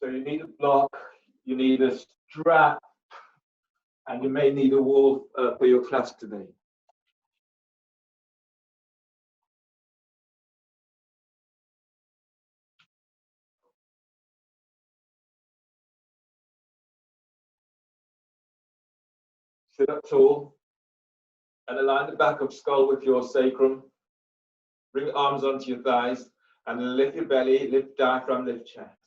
So you need a block, you need a strap, and you may need a wall for your class today. Sit up tall and align the back of skull with your sacrum. Bring arms onto your thighs and lift your belly, lift diaphragm, lift chest.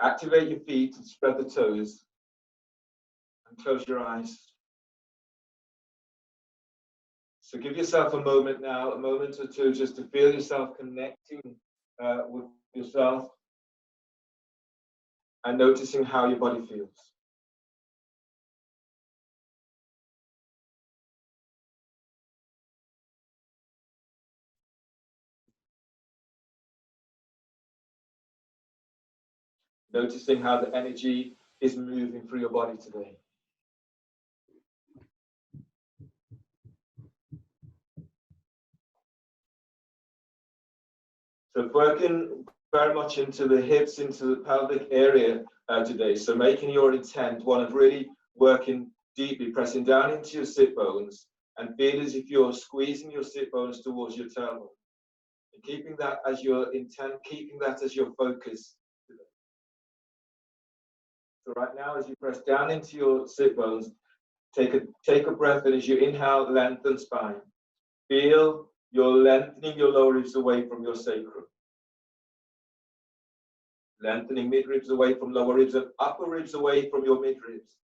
Activate your feet and spread the toes and close your eyes. So give yourself a moment now, a moment or two, just to feel yourself connecting with yourself and noticing how your body feels. Noticing how the energy is moving through your body today. So working very much into the hips, into the pelvic area today. So making your intent one of really working deeply, pressing down into your sit bones and feel as if you're squeezing your sit bones towards your tailbone. And keeping that as your intent, keeping that as your focus today. So right now, as you press down into your sit bones, take a breath, and as you inhale, lengthen spine. Feel you're lengthening your lower ribs away from your sacrum. Lengthening mid-ribs away from lower ribs and upper ribs away from your mid-ribs.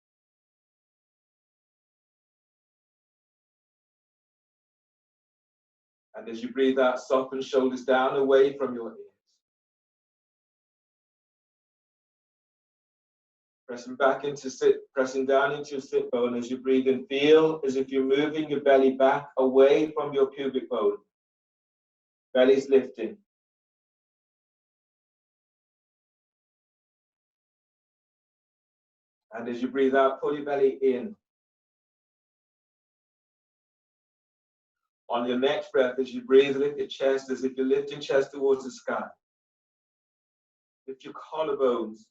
And as you breathe out, soften shoulders down away from your ears. Pressing down into your sit bone as you breathe in. Feel as if you're moving your belly back away from your pubic bone. Belly's lifting. And as you breathe out, pull your belly in. On your next breath, as you breathe, lift your chest as if you're lifting chest towards the sky. Lift your collarbones.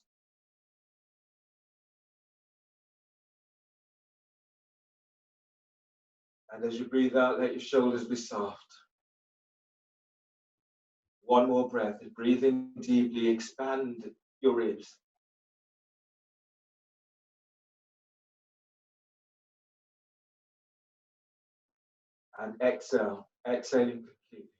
And as you breathe out, let your shoulders be soft. One more breath. Breathe in deeply, expand your ribs. And exhale, exhaling completely.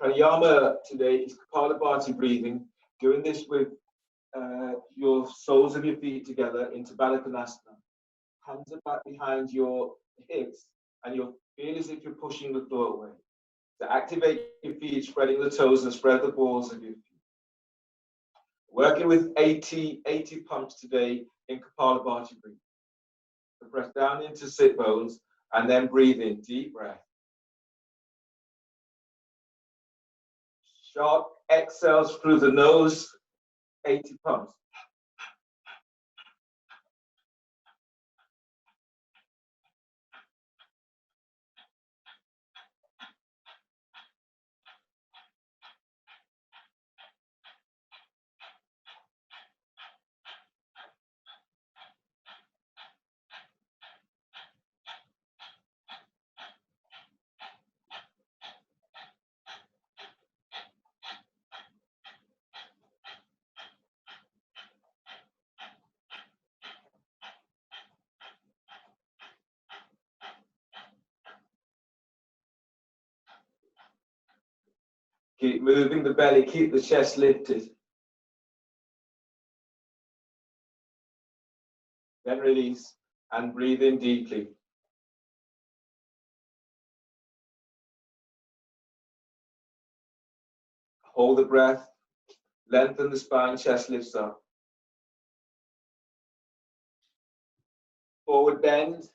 Pranayama today is Kapalabhati breathing, doing this with your soles of your feet together into Baddha Konasana. Hands are back behind your hips, and you feel as if you're pushing the floor away. To activate your feet, spreading the toes and spread the balls of your feet. Working with 80 pumps today in Kapalabhati breathing. So press down into sit bones and then breathe in, deep breath. Sharp exhales through the nose, 80 pumps. Keep moving the belly, keep the chest lifted. Then release and breathe in deeply. Hold the breath, lengthen the spine, chest lifts up. Forward bend.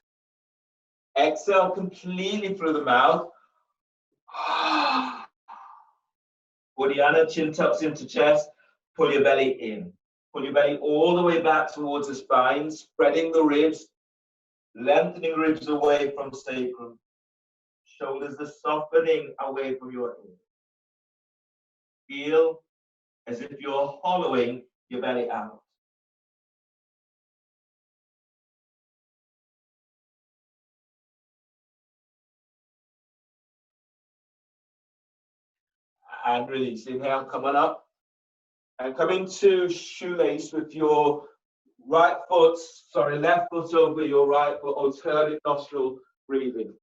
Exhale completely through the mouth. Uddiyana, chin tucks into chest. Pull your belly in. Pull your belly all the way back towards the spine, spreading the ribs. Lengthening ribs away from sacrum. Shoulders are softening away from your ear. Feel as if you're hollowing your belly out. And release. Inhale, come on up. And come into shoelace with your left foot over your right foot, alternate nostril breathing.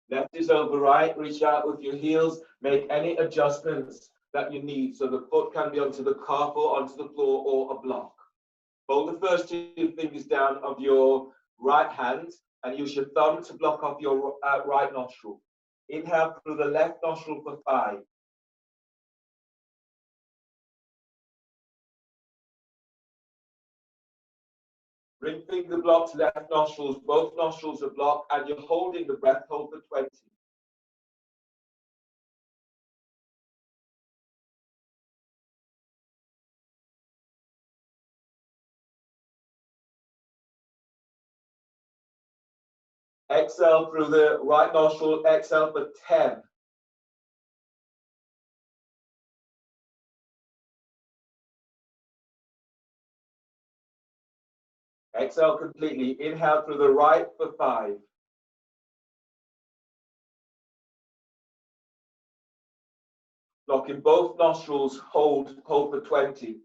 Left is over right, reach out with your heels, make any adjustments that you need. So the foot can be onto the carpet, onto the floor, or a block. Fold the first two fingers down of your right hand and use your thumb to block off your right nostril. Inhale through the left nostril for 5. Ring finger blocks left nostrils, both nostrils are blocked, and you're holding the breath, hold for 20. Exhale through the right nostril, exhale for 10. Exhale completely. Inhale through the right for 5. Lock in both nostrils, hold for 20.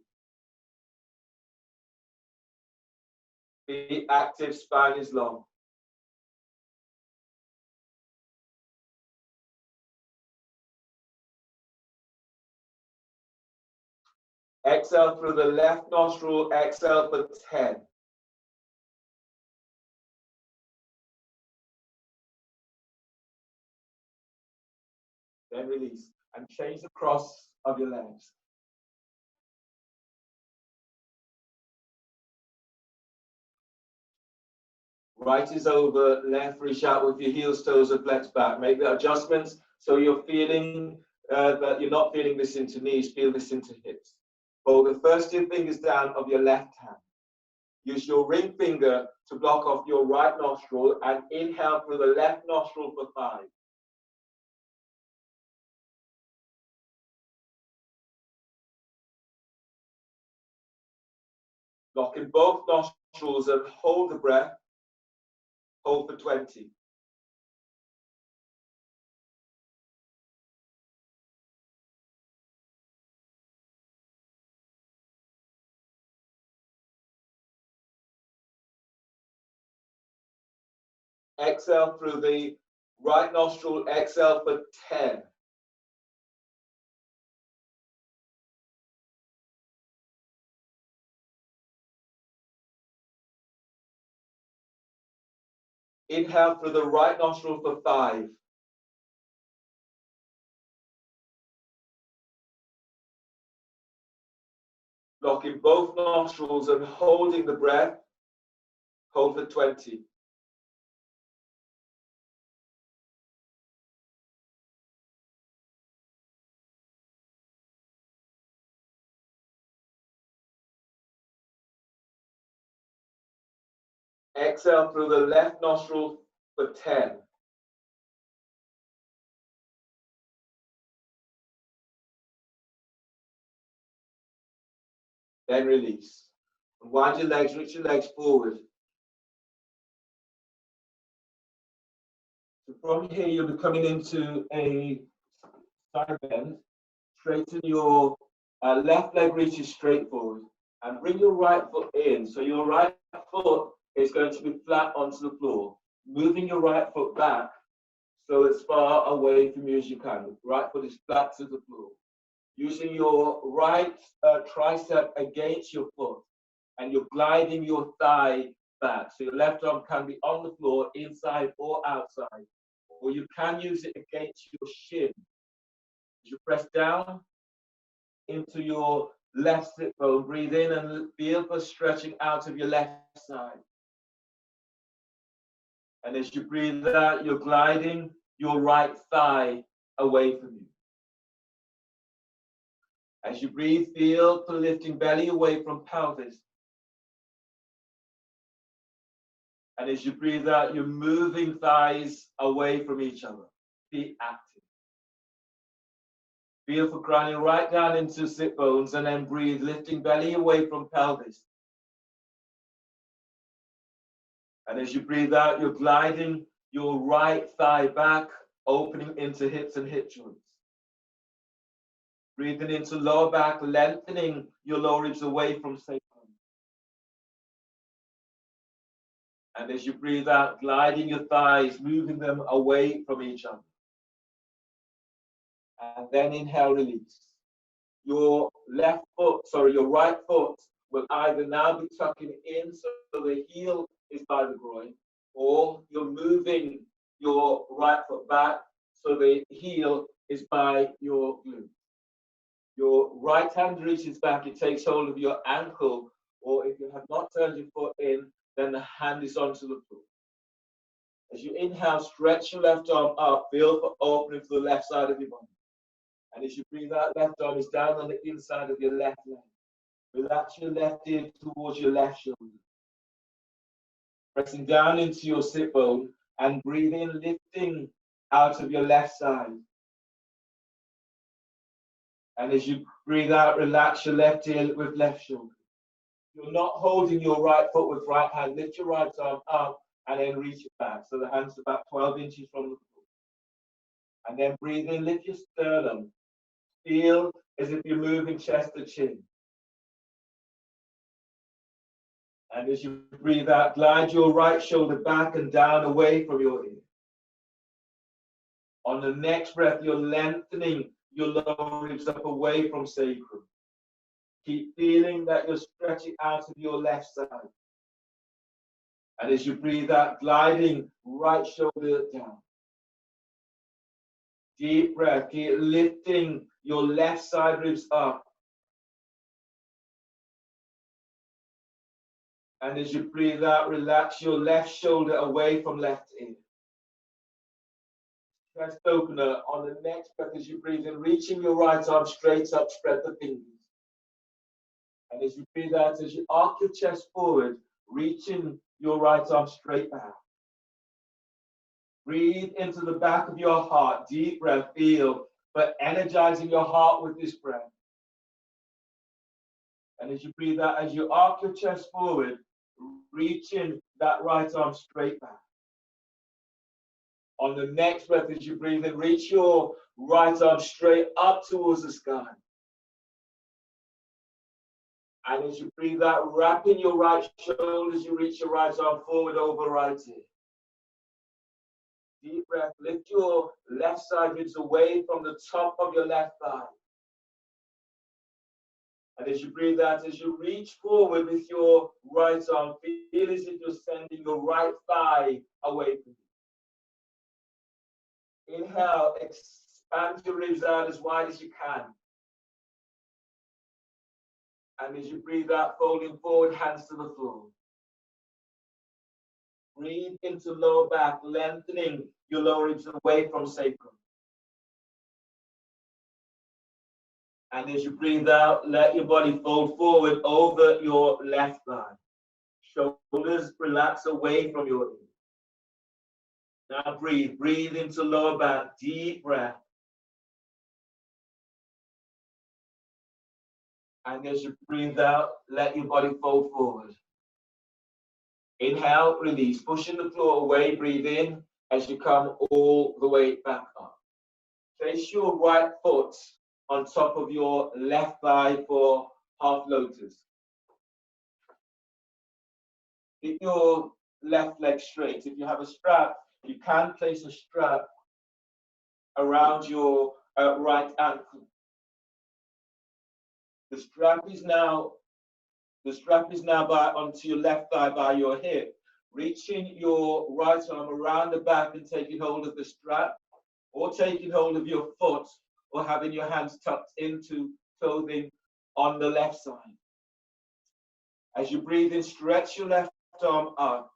Be active, spine is long. Exhale through the left nostril, exhale for 10. Then release and change the cross of your legs. Right is over, left, reach out with your heels, toes are flexed back. Make the adjustments so you're feeling that you're not feeling this into knees, feel this into hips. Fold the first two fingers down of your left hand. Use your ring finger to block off your right nostril and inhale through the left nostril for 5. Lock in both nostrils and hold the breath. Hold for 20. Exhale through the right nostril, exhale for 10. Inhale through the right nostril for 5. Lock in both nostrils and holding the breath. Hold for 20. Exhale through the left nostril for 10. Then release. And wind your legs, reach your legs forward. So from here, you'll be coming into a side bend. Straighten your left leg reaches straight forward and bring your right foot in. So your right foot is going to be flat onto the floor. Moving your right foot back so it's far away from you as you can. Right foot is flat to the floor. Using your right tricep against your foot and you're gliding your thigh back. So your left arm can be on the floor, inside or outside. Or you can use it against your shin. As you press down into your left sit bone, breathe in and feel for stretching out of your left side. And as you breathe out, you're gliding your right thigh away from you. As you breathe, feel the lifting belly away from pelvis. And as you breathe out, you're moving thighs away from each other. Be active. Feel for grounding right down into sit bones, and then breathe, lifting belly away from pelvis. And as you breathe out, you're gliding your right thigh back, opening into hips and hip joints. Breathing into lower back, lengthening your lower ribs away from sacrum. And as you breathe out, gliding your thighs, moving them away from each other. And then inhale, release. Your right foot will either now be tucking in so the heel is by the groin, or you're moving your right foot back so the heel is by your glute. Your right hand reaches back, it takes hold of your ankle, or if you have not turned your foot in, then the hand is onto the floor. As you inhale, stretch your left arm up, feel for opening to the left side of your body. And as you breathe out, left arm is down on the inside of your left leg. Relax your left ear towards your left shoulder. Pressing down into your sit bone and breathe in, lifting out of your left side. And as you breathe out, relax your left ear with left shoulder. You're not holding your right foot with right hand. Lift your right arm up and then reach it back. So the hand's about 12 inches from the floor. And then breathe in, lift your sternum. Feel as if you're moving chest to chin. And as you breathe out, glide your right shoulder back and down away from your ear. On the next breath, you're lengthening your lower ribs up away from sacrum. Keep feeling that you're stretching out of your left side. And as you breathe out, gliding right shoulder down. Deep breath, keep lifting your left side ribs up. And as you breathe out, relax your left shoulder away from left ear. Chest opener on the next breath as you breathe in, reaching your right arm straight up, spread the fingers. And as you breathe out, as you arc your chest forward, reaching your right arm straight back. Breathe into the back of your heart, deep breath, feel, but energizing your heart with this breath. And as you breathe out, as you arc your chest forward, reaching that right arm straight back. On the next breath, as you breathe in, reach your right arm straight up towards the sky. And as you breathe out, wrapping your right shoulders, you reach your right arm forward over right ear. Deep breath, lift your left side ribs away from the top of your left thigh. And as you breathe out, as you reach forward with your right arm, feel as if you're sending your right thigh away from you. Inhale, expand your ribs out as wide as you can. And as you breathe out, folding forward, hands to the floor. Breathe into lower back, lengthening your lower ribs away from sacrum. And as you breathe out, let your body fold forward over your left thigh. Shoulders relax away from your ear. Now breathe. Breathe into lower back. Deep breath. And as you breathe out, let your body fold forward. Inhale, release. Pushing the floor away. Breathe in as you come all the way back up. Place your right foot on top of your left thigh for half lotus. Keep your left leg straight. If you have a strap, you can place a strap around your right ankle. The strap is now onto your left thigh by your hip. Reaching your right arm around the back and taking hold of the strap, or taking hold of your foot, or having your hands tucked into clothing on the left side. As you breathe in, stretch your left arm up.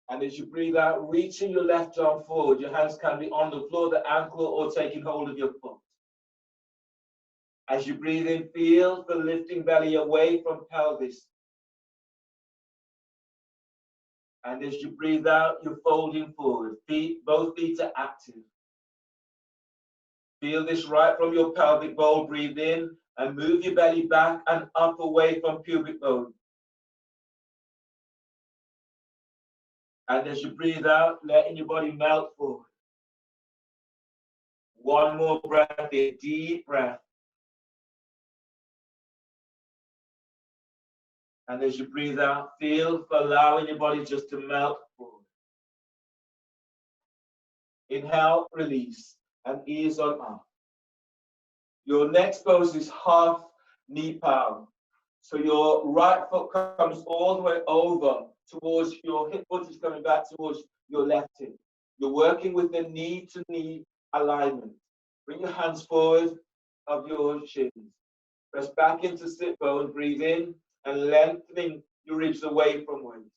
And as you breathe out, reaching your left arm forward, your hands can be on the floor, the ankle, or taking hold of your foot. As you breathe in, feel the lifting belly away from pelvis. And as you breathe out, you're folding forward. Both feet are active. Feel this right from your pelvic bowl. Breathe in and move your belly back and up away from pubic bone. And as you breathe out, letting your body melt forward. One more breath in, deep breath. And as you breathe out, feel for allowing your body just to melt forward. Inhale, release, and ease on up. Your next pose is half knee palm. So your right foot comes all the way over towards your hip, foot is coming back towards your left hip. You're working with the knee to knee alignment. Bring your hands forward of your shins. Press back into sit bone, breathe in and lengthening your ribs away from waist.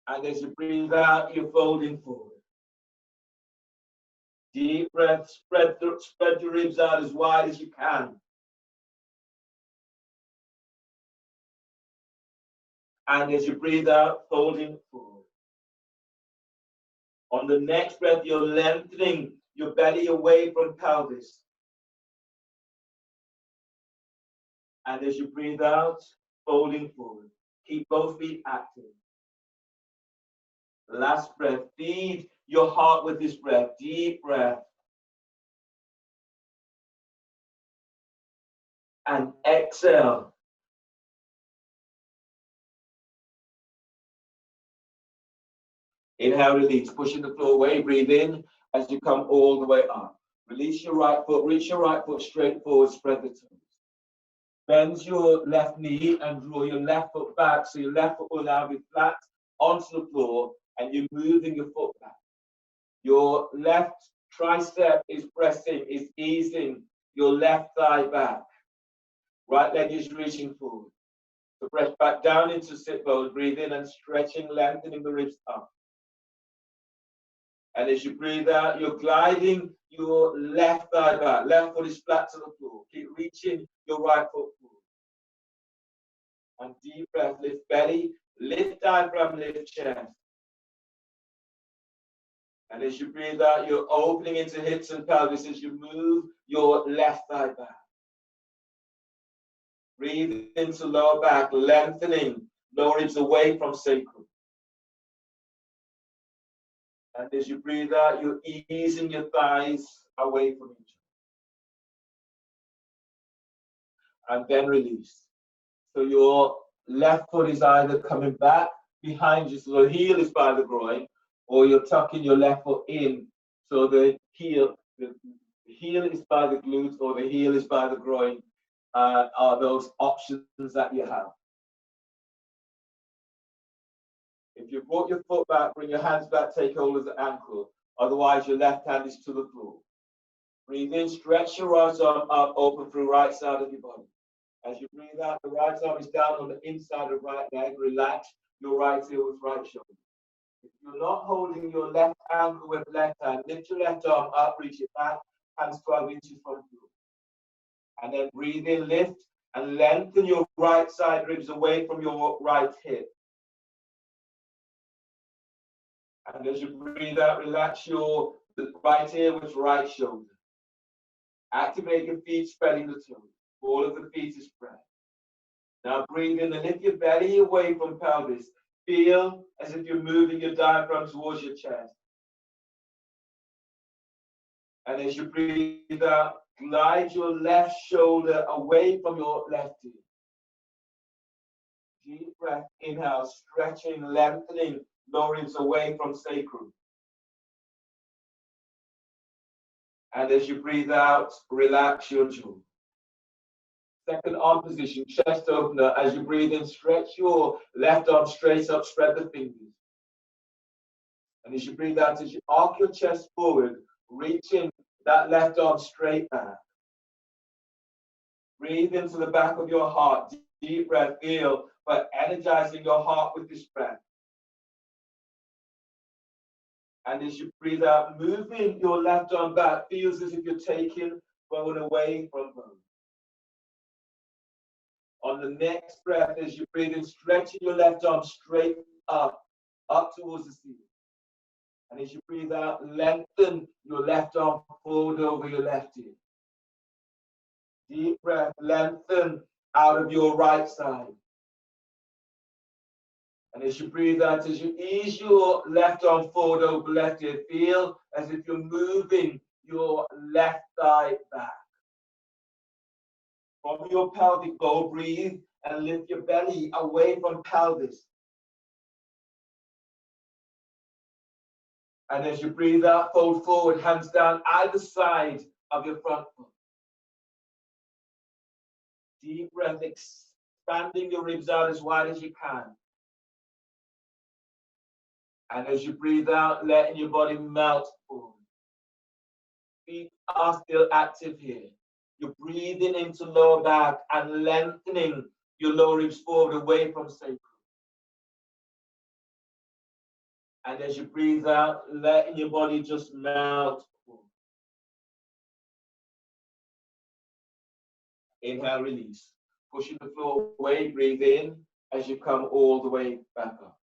And as you breathe out, you're folding forward. Deep breath, spread your ribs out as wide as you can. And as you breathe out, folding forward. On the next breath, you're lengthening your belly away from pelvis. And as you breathe out, folding forward. Keep both feet active. Last breath, feed your heart with this breath. Deep breath. And exhale. Inhale, release, pushing the floor away. Breathe in as you come all the way up. Release your right foot, reach your right foot straight forward, spread the toes. Bend your left knee and draw your left foot back, so your left foot will now be flat onto the floor and you're moving your foot back. Your left tricep is pressing, is easing your left thigh back. Right leg is reaching forward. So press back down into sit bone, breathe in and stretching, lengthening the ribs up. And as you breathe out, you're gliding your left thigh back. Left foot is flat to the floor. Keep reaching your right foot forward. And deep breath, lift belly, lift diaphragm, lift chest. And as you breathe out, you're opening into hips and pelvis as you move your left thigh back. Breathe into lower back, lengthening lower ribs away from sacrum. And as you breathe out, you're easing your thighs away from each other. And then release. So your left foot is either coming back behind you, so the heel is by the groin, or you're tucking your left foot in, so the heel is by the glutes, or the heel is by the groin, are those options that you have. If you brought your foot back, bring your hands back, take hold of the ankle. Otherwise, your left hand is to the floor. Breathe in, stretch your right arm up, open through right side of your body. As you breathe out, the right arm is down on the inside of right leg. Relax your right heel with right shoulder. If you're not holding your left ankle with left hand, lift your left arm up, reach it back, hands 12 inches from the floor. And then breathe in, lift, and lengthen your right side ribs away from your right hip. And as you breathe out, relax your right ear with right shoulder. Activate your feet, spreading the toes. All of the feet is spread. Now breathe in and lift your belly away from pelvis. Feel as if you're moving your diaphragm towards your chest. And as you breathe out, glide your left shoulder away from your left ear. Deep breath, inhale, stretching, lengthening, lower ribs away from sacrum. And as you breathe out, relax your jaw. Second arm position, chest opener. As you breathe in, stretch your left arm straight up, spread the fingers. And as you breathe out, as you arc your chest forward, reaching that left arm straight back. Breathe into the back of your heart. Deep breath, feel, but energizing your heart with this breath. And as you breathe out, moving your left arm back, feels as if you're taking bone away from bone. On the next breath, as you breathe in, stretching your left arm straight up towards the ceiling. And as you breathe out, lengthen your left arm forward over your left ear. Deep breath, lengthen out of your right side. And as you breathe out, as you ease your left arm forward over left ear, feel as if you're moving your left thigh back. From your pelvic bowl, breathe and lift your belly away from pelvis. And as you breathe out, fold forward, hands down either side of your front foot. Deep breath, expanding your ribs out as wide as you can. And as you breathe out, letting your body melt forward. Feet are still active here. You're breathing into lower back and lengthening your lower ribs forward away from sacrum. And as you breathe out, letting your body just melt forward. Inhale, release. Pushing the floor away, breathe in as you come all the way back up.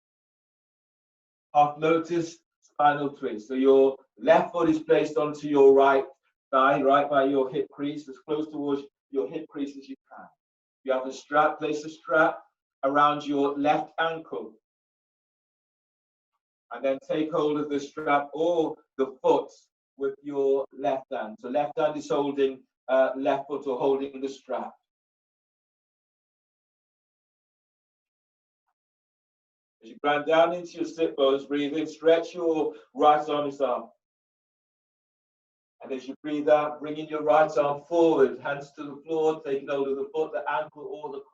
Half lotus, spinal twist. So your left foot is placed onto your right thigh, right by your hip crease, as close towards your hip crease as you can. You have a strap, place a strap around your left ankle. And then take hold of the strap or the foot with your left hand. So left hand is holding left foot or holding the strap. As you grind down into your sit bones, breathe in, stretch your right arm up. And as you breathe out, bringing your right arm forward, hands to the floor, taking hold of the foot, the ankle, or the calf.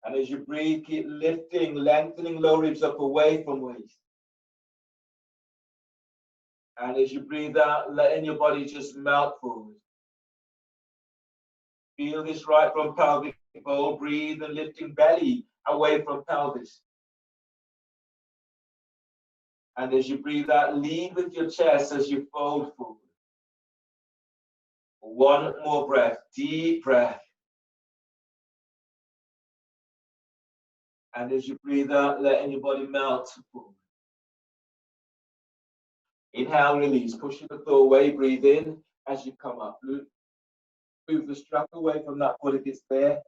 And as you breathe, keep lifting, lengthening lower ribs up away from waist. And as you breathe out, letting your body just melt forward. Feel this right from pelvic bowl. Breathe and lifting belly away from pelvis. And as you breathe out, lead with your chest as you fold forward. One more breath, deep breath. And as you breathe out, letting your body melt forward. Inhale, release, pushing the floor away, breathe in as you come up. Move the strap away from that foot if it's there.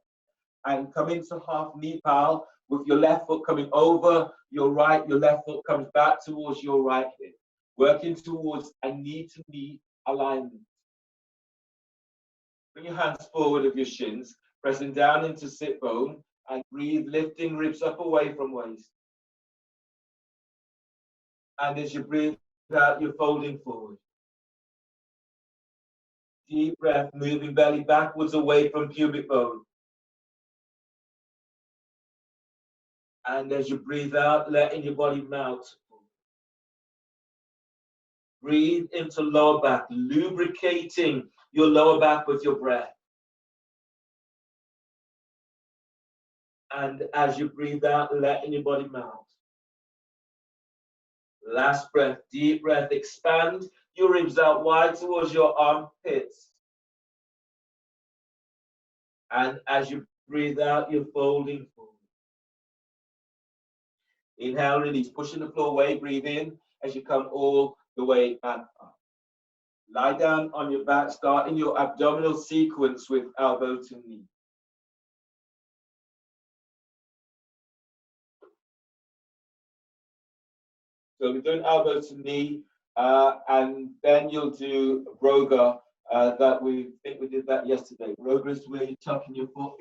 And come into half knee pal with your left foot coming over your right, your left foot comes back towards your right hip. Working towards a knee-to-knee alignment. Bring your hands forward of your shins, pressing down into sit bone, and breathe, lifting ribs up away from waist. And as you breathe out, you're folding forward. Deep breath, moving belly backwards away from pubic bone. And as you breathe out, letting your body melt. Breathe into lower back, lubricating your lower back with your breath. And as you breathe out, letting your body melt. Last breath, deep breath, expand your ribs out wide towards your armpits. And as you breathe out, you're folding forward. Inhale, release, pushing the floor away, breathe in as you come all the way back up. Lie down on your back, starting your abdominal sequence with elbow to knee. So we're doing elbow to knee, and then you'll do Roga. That we think we did that yesterday. Roga is where you're tucking your foot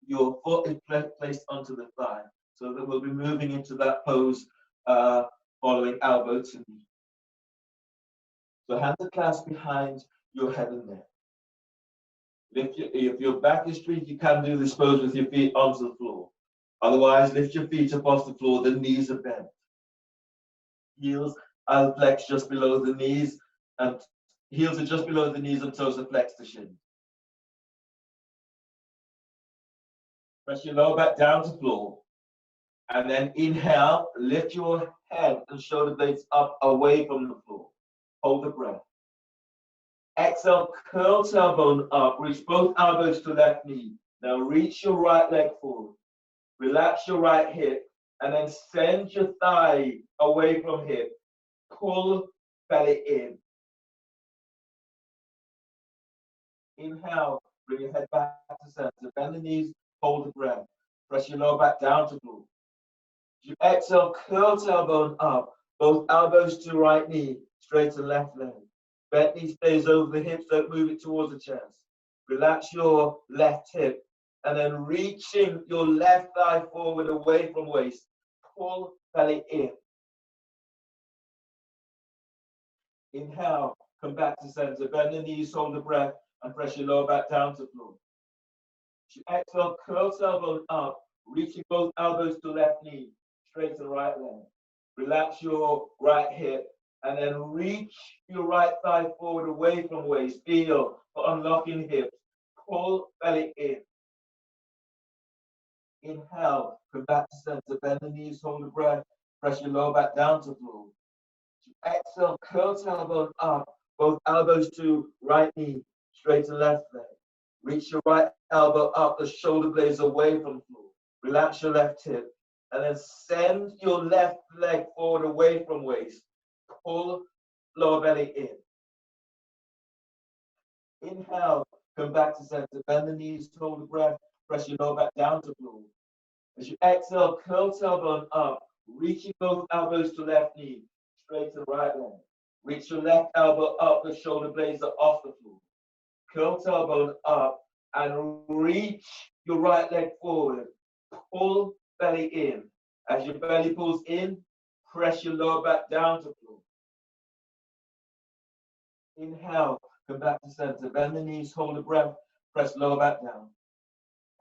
your foot is placed onto the thigh. So that we'll be moving into that pose following elbow to knee. So hands are clasped behind your head and neck. If your back is straight, you can do this pose with your feet onto the floor. Otherwise, lift your feet up off the floor, the knees are bent. Heels are flexed just below the knees, and heels are just below the knees and toes are flexed to shin. Press your lower back down to floor. And then inhale, lift your head and shoulder blades up away from the floor. Hold the breath. Exhale, curl tailbone up, reach both elbows to left knee. Now reach your right leg forward. Relax your right hip, and then send your thigh away from hip. Pull belly in. Inhale, bring your head back to center. Bend the knees, hold the breath. Press your lower back down to floor. You exhale, curl tailbone up, both elbows to right knee, straighten left leg. Bent knee stays over the hips, don't move it towards the chest. Relax your left hip, and then reaching your left thigh forward away from waist. Pull belly in. Inhale, come back to center. Bend the knees, hold the breath, and press your lower back down to floor. You exhale, curl tailbone up, reaching both elbows to left knee, straighten right leg. Relax your right hip, and then reach your right thigh forward away from waist. Feel for unlocking hips. Pull belly in. Inhale, come back to center. Bend the knees, hold the breath. Press your lower back down to floor. Exhale, curl tailbone up, both elbows to right knee, straighten left leg. Reach your right elbow up, the shoulder blades away from the floor. Relax your left hip, and then send your left leg forward away from waist. Pull lower belly in. Inhale, come back to center. Bend the knees, hold the breath. Press your lower back down to floor. As you exhale, curl tailbone up, reaching both elbows to left knee, straighten right leg. Reach your left elbow up, the shoulder blades are off the floor. Curl tailbone up and reach your right leg forward. Pull belly in. As your belly pulls in, press your lower back down to floor. Inhale, come back to center. Bend the knees, hold the breath, press lower back down.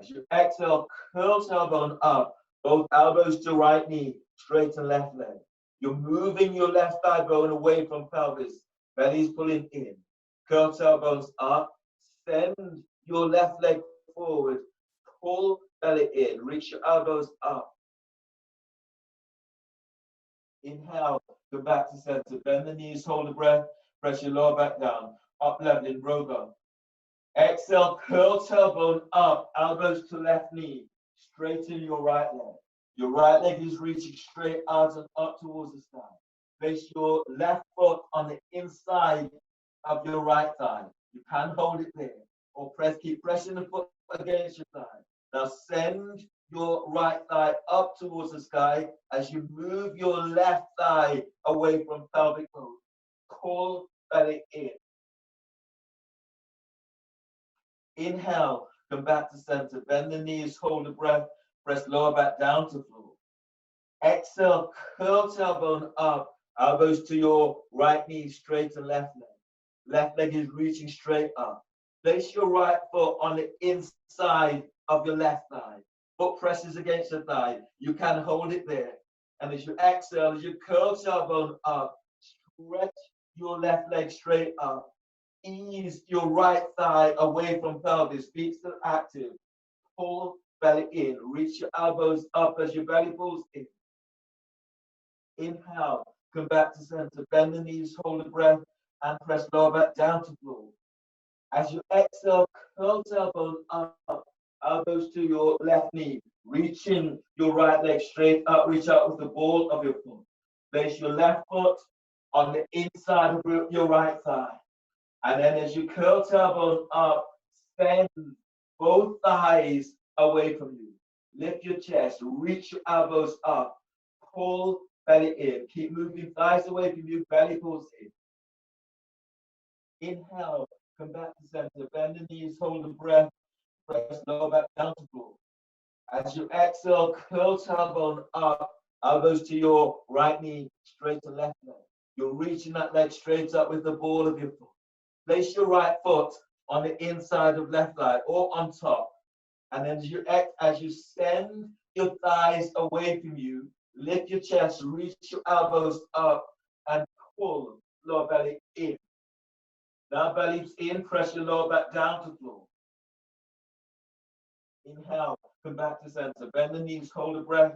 As you exhale, curl tailbone up, both elbows to right knee, straighten left leg. You're moving your left thigh bone away from pelvis. Belly's pulling in. Curl tailbones up. Send your left leg forward. Pull belly in. Reach your elbows up. Inhale, go back to center. Bend the knees, hold the breath. Press your lower back down. Up leveling, roga. Exhale, curl tailbone up. Elbows to left knee. Straighten your right leg. Your right leg is reaching straight out and up towards the sky. Place your left foot on the inside of your right thigh. You can hold it there, or keep pressing the foot against your thigh. Now send your right thigh up towards the sky as you move your left thigh away from pelvic bone. Pull belly in. Inhale, come back to center. Bend the knees, hold the breath. Press lower back down to floor. Exhale, curl tailbone up. Elbows to your right knee, straighten left leg. Left leg is reaching straight up. Place your right foot on the inside of your left thigh. Foot presses against the thigh. You can hold it there. And as you exhale, as you curl tailbone up, stretch your left leg straight up. Ease your right thigh away from pelvis. Feet still active. Pull belly in. Reach your elbows up as your belly pulls in. Inhale, come back to center. Bend the knees, hold the breath, and press lower back down to floor. As you exhale, curl tailbone up, elbows to your left knee. Reaching your right leg straight up. Reach out with the ball of your foot. Place your left foot on the inside of your right thigh. And then as you curl tailbone up, send both thighs away from you. Lift your chest, reach your elbows up, pull belly in. Keep moving thighs away from you, belly pulls in. Inhale, come back to center, bend the knees, hold the breath, press lower back down to floor. As you exhale, curl tailbone up, elbows to your right knee, straight to left leg. You're reaching that leg straight up with the ball of your foot. Place your right foot on the inside of left thigh or on top. And then as you send your thighs away from you, lift your chest, reach your elbows up, and pull lower belly in. Now belly's in, press your lower back down to floor. Inhale, come back to center. Bend the knees, hold the breath.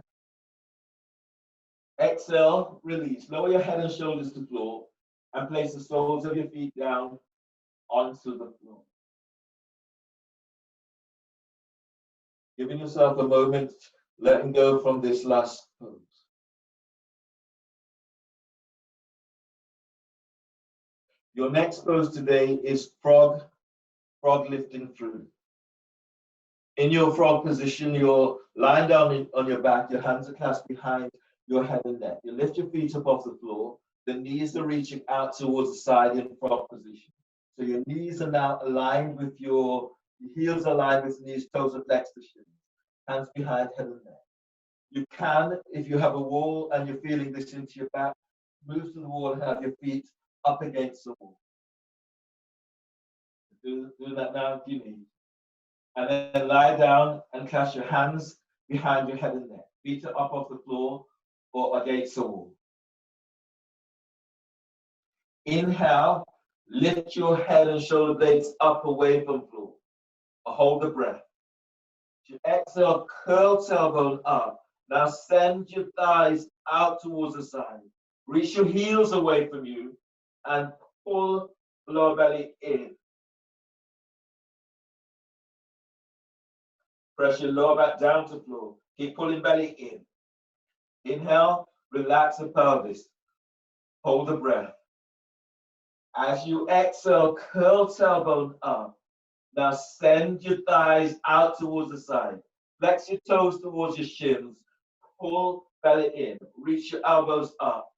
Exhale, release. Lower your head and shoulders to floor and place the soles of your feet down onto the floor. Giving yourself a moment, letting go from this last pose. Your next pose today is frog lifting through. In your frog position, you're lying down on your back, your hands are clasped behind your head and neck. You lift your feet up off the floor, the knees are reaching out towards the side in frog position. So your knees are now aligned with your heels aligned with knees, toes are flexed to shins, hands behind head and neck. You can, if you have a wall and you're feeling this into your back, move to the wall and have your feet up against the wall. Do that now if you need. And then lie down and clasp your hands behind your head and neck. Feet are up off the floor or against the wall. Inhale, lift your head and shoulder blades up away from floor. Hold the breath. You exhale, curl tailbone up. Now send your thighs out towards the side. Reach your heels away from you and pull lower belly in. Press your lower back down to floor. Keep pulling belly in. Inhale, relax the pelvis. Hold the breath. As you exhale, curl tailbone up. Now send your thighs out towards the side. Flex your toes towards your shins. Pull belly in. Reach your elbows up.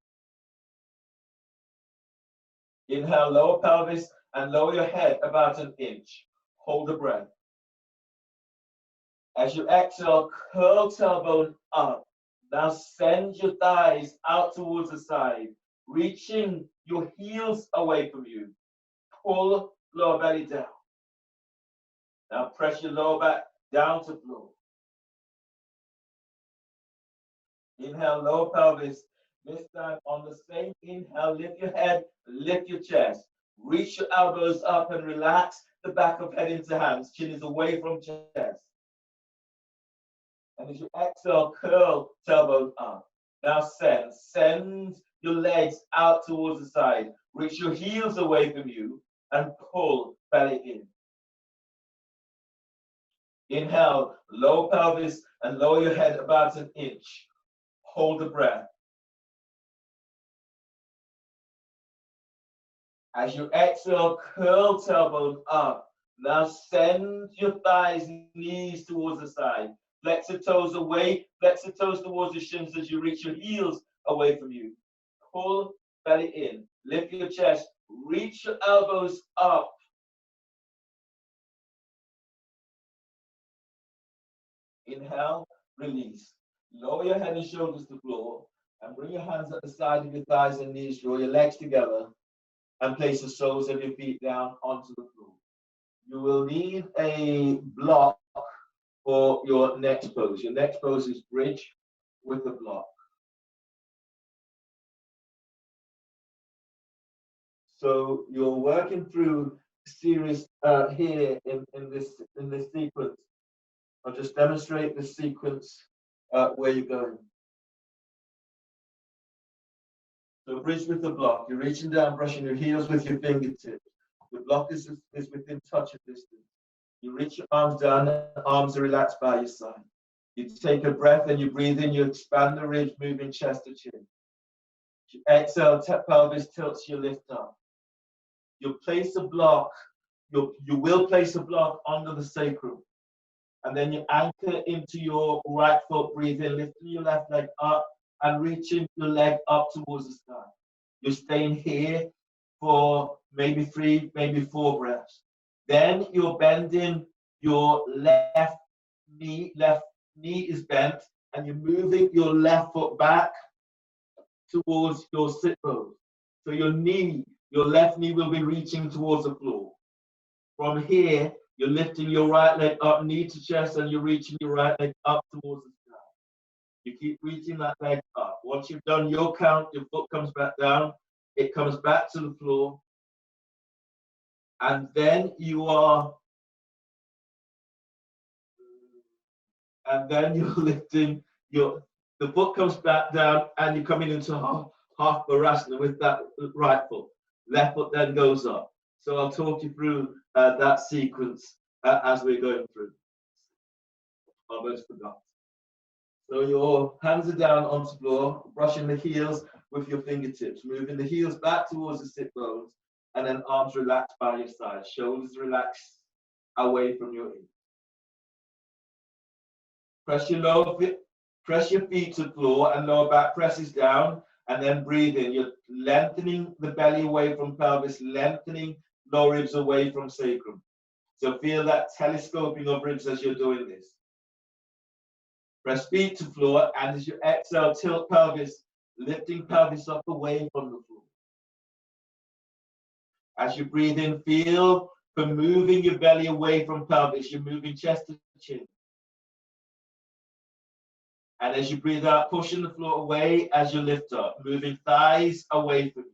Inhale, lower pelvis and lower your head about an inch. Hold the breath. As you exhale, curl tailbone up. Now send your thighs out towards the side, reaching your heels away from you. Pull lower belly down. Now press your lower back down to floor. Inhale, lower pelvis. This time on the same inhale, lift your head, lift your chest. Reach your elbows up and relax the back of head into hands. Chin is away from chest. And as you exhale, curl tailbone up. Now send your legs out towards the side. Reach your heels away from you and pull belly in. Inhale, lower pelvis and lower your head about an inch. Hold the breath. As you exhale, curl tailbone up. Now send your thighs, knees towards the side. Flex your toes away, flex your toes towards your shins as you reach your heels away from you. Pull belly in, lift your chest, reach your elbows up. Inhale, release. Lower your head and shoulders to the floor and bring your hands at the side of your thighs and knees. Draw your legs together and place the soles of your feet down onto the floor. You will need a block for your next pose. Your next pose is bridge with a block. So you're working through series here in this sequence. I'll just demonstrate the sequence where you're going. So bridge with the block. You're reaching down, brushing your heels with your fingertips. The block is within touch of distance. You reach your arms down, arms are relaxed by your side. You take a breath and you breathe in, you expand the ridge, moving chest to chin. You exhale, pelvis tilts, you lift up. You place a block, you will place a block under the sacrum. And then you anchor into your right foot, breathe in, lifting your left leg up and reaching your leg up towards the sky. You're staying here for maybe 3, maybe 4 breaths. Then you're bending your left knee is bent, and you're moving your left foot back towards your sit bones. So your left knee will be reaching towards the floor. From here, you're lifting your right leg up, knee to chest, and you're reaching your right leg up towards the sky. You keep reaching that leg up. Once you've done your count, your foot comes back down, it comes back to the floor. And then you're lifting the foot comes back down and you're coming into half Barasana with that right foot. Left foot then goes up. So I'll talk you through that sequence as we're going through. Almost forgot. So your hands are down onto the floor, brushing the heels with your fingertips, moving the heels back towards the sit bones, and then arms relaxed by your sides, shoulders relaxed away from your ears. Press your feet to the floor and lower back presses down, and then breathe in. You're lengthening the belly away from pelvis, lengthening lower ribs away from sacrum. So feel that telescoping of ribs as you're doing this. Press feet to floor, and as you exhale, tilt pelvis, lifting pelvis up away from the floor. As you breathe in, feel for moving your belly away from pelvis. You're moving chest to chin. And as you breathe out, pushing the floor away as you lift up, moving thighs away from you.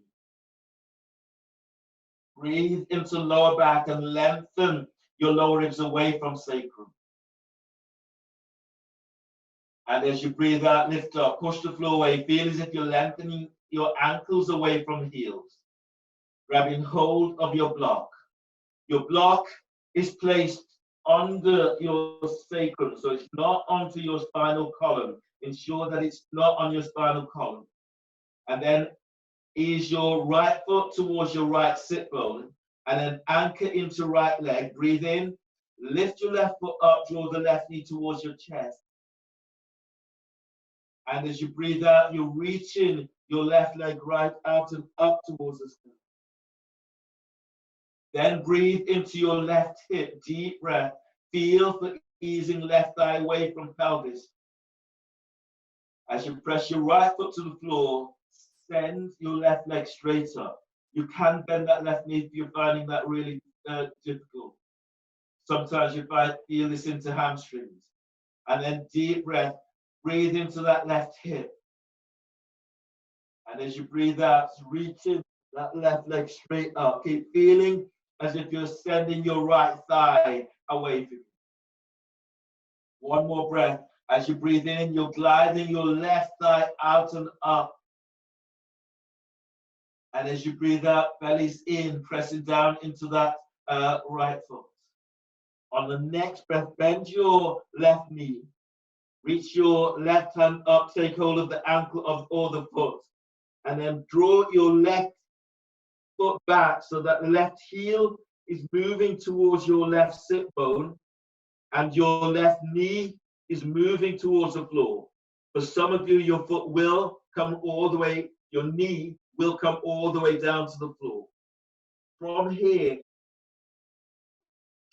Breathe into lower back and lengthen your lower ribs away from sacrum. And as you breathe out, lift up, push the floor away. Feel as if you're lengthening your ankles away from heels. Grabbing hold of your block. Your block is placed under your sacrum, so it's not onto your spinal column. Ensure that it's not on your spinal column. And then ease your right foot towards your right sit bone, and then anchor into right leg. Breathe in, lift your left foot up, draw the left knee towards your chest. And as you breathe out, you're reaching your left leg right out and up towards the sky. Then breathe into your left hip, deep breath. Feel for easing left thigh away from pelvis. As you press your right foot to the floor, send your left leg straight up. You can bend that left knee if you're finding that really difficult. Sometimes you feel this into hamstrings. And then deep breath, breathe into that left hip. And as you breathe out, reaching that left leg straight up. Keep feeling as if you're sending your right thigh away from you. One more breath. As you breathe in, you're gliding your left thigh out and up. And as you breathe out, belly's in, pressing down into that right foot. On the next breath, bend your left knee. Reach your left hand up, take hold of the ankle of or the foot. And then draw your left foot back so that the left heel is moving towards your left sit bone and your left knee is moving towards the floor. For some of you, your foot will come all the way, your knee will come all the way down to the floor. From here,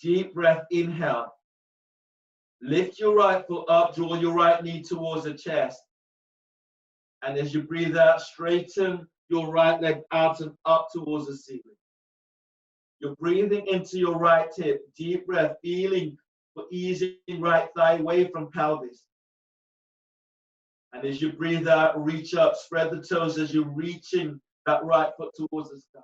deep breath, inhale. Lift your right foot up, draw your right knee towards the chest. And as you breathe out, straighten your right leg out and up towards the ceiling. You're breathing into your right hip, deep breath, feeling for easing right thigh away from pelvis. And as you breathe out, reach up, spread the toes as you're reaching that right foot towards the sky.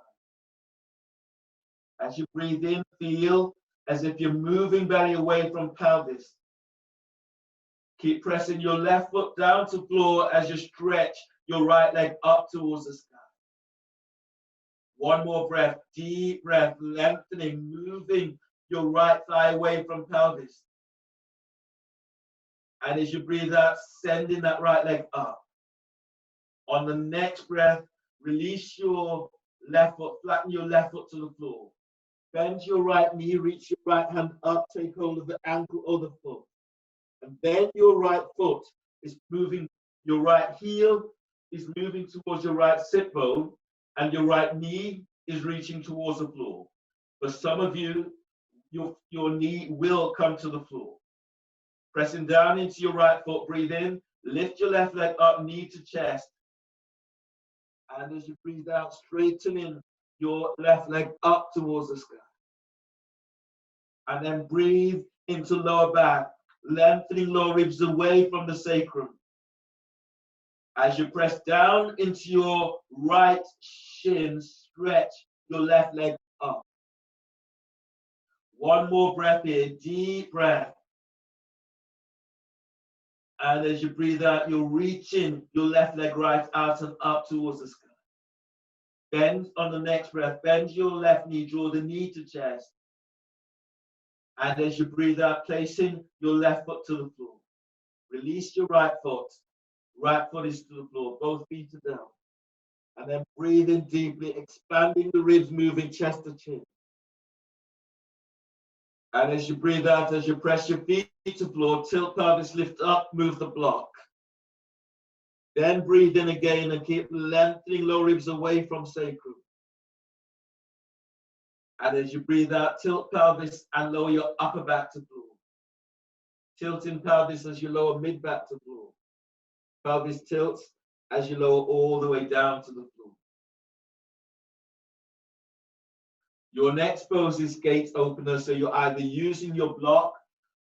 As you breathe in, feel as if you're moving belly away from pelvis. Keep pressing your left foot down to the floor as you stretch your right leg up towards the sky. One more breath, deep breath, lengthening, moving your right thigh away from pelvis. And as you breathe out, sending that right leg up. On the next breath, release your left foot, flatten your left foot to the floor. Bend your right knee, reach your right hand up, take hold of the ankle or the foot. And then your right foot is moving, your right heel is moving towards your right sit bone, and your right knee is reaching towards the floor. For some of you, your knee will come to the floor. Pressing down into your right foot, breathe in, lift your left leg up, knee to chest. And as you breathe out, straightening your left leg up towards the sky. And then breathe into lower back, lengthening lower ribs away from the sacrum. As you press down into your right shin, stretch your left leg up. One more breath here, deep breath. And as you breathe out, you're reaching your left leg right out and up towards the sky. Bend on the next breath. Bend your left knee, draw the knee to chest. And as you breathe out, placing your left foot to the floor. Release your right foot. Right foot is to the floor. Both feet are down. And then breathe in deeply, expanding the ribs, moving chest to chin. And as you breathe out, as you press your feet to floor, tilt pelvis, lift up, move the block. Then breathe in again and keep lengthening low ribs away from sacrum. And as you breathe out, tilt pelvis and lower your upper back to floor. Tilting pelvis as you lower mid back to floor. Pelvis tilts as you lower all the way down to the floor. Your next pose is gate opener, so you're either using your block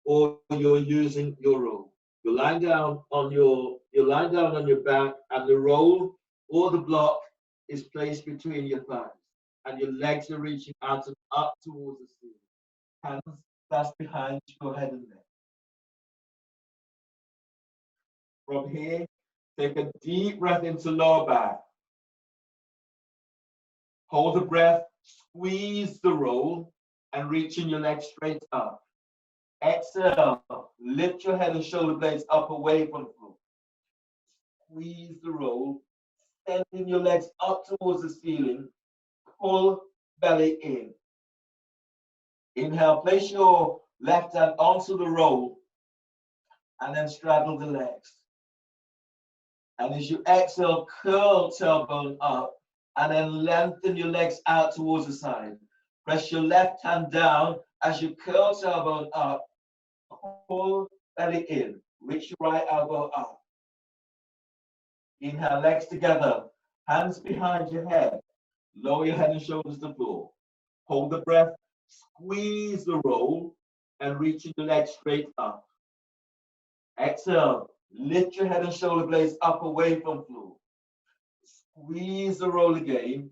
or you're using your roll. You're lying down on your back, and the roll or the block is placed between your thighs, and your legs are reaching out and up towards the ceiling. Hands that's behind your head and neck. From here, take a deep breath into lower back. Hold the breath, squeeze the roll, and reaching your legs straight up. Exhale, lift your head and shoulder blades up away from the floor. Squeeze the roll, extending your legs up towards the ceiling. Pull belly in. Inhale, place your left hand onto the roll and then straddle the legs. And as you exhale, curl tailbone up and then lengthen your legs out towards the side. Press your left hand down as you curl tailbone up. Pull belly in. Reach your right elbow up. Inhale, legs together. Hands behind your head. Lower your head and shoulders to the floor. Hold the breath. Squeeze the roll and reaching the legs straight up. Exhale. Lift your head and shoulder blades up away from floor. Squeeze the roll again.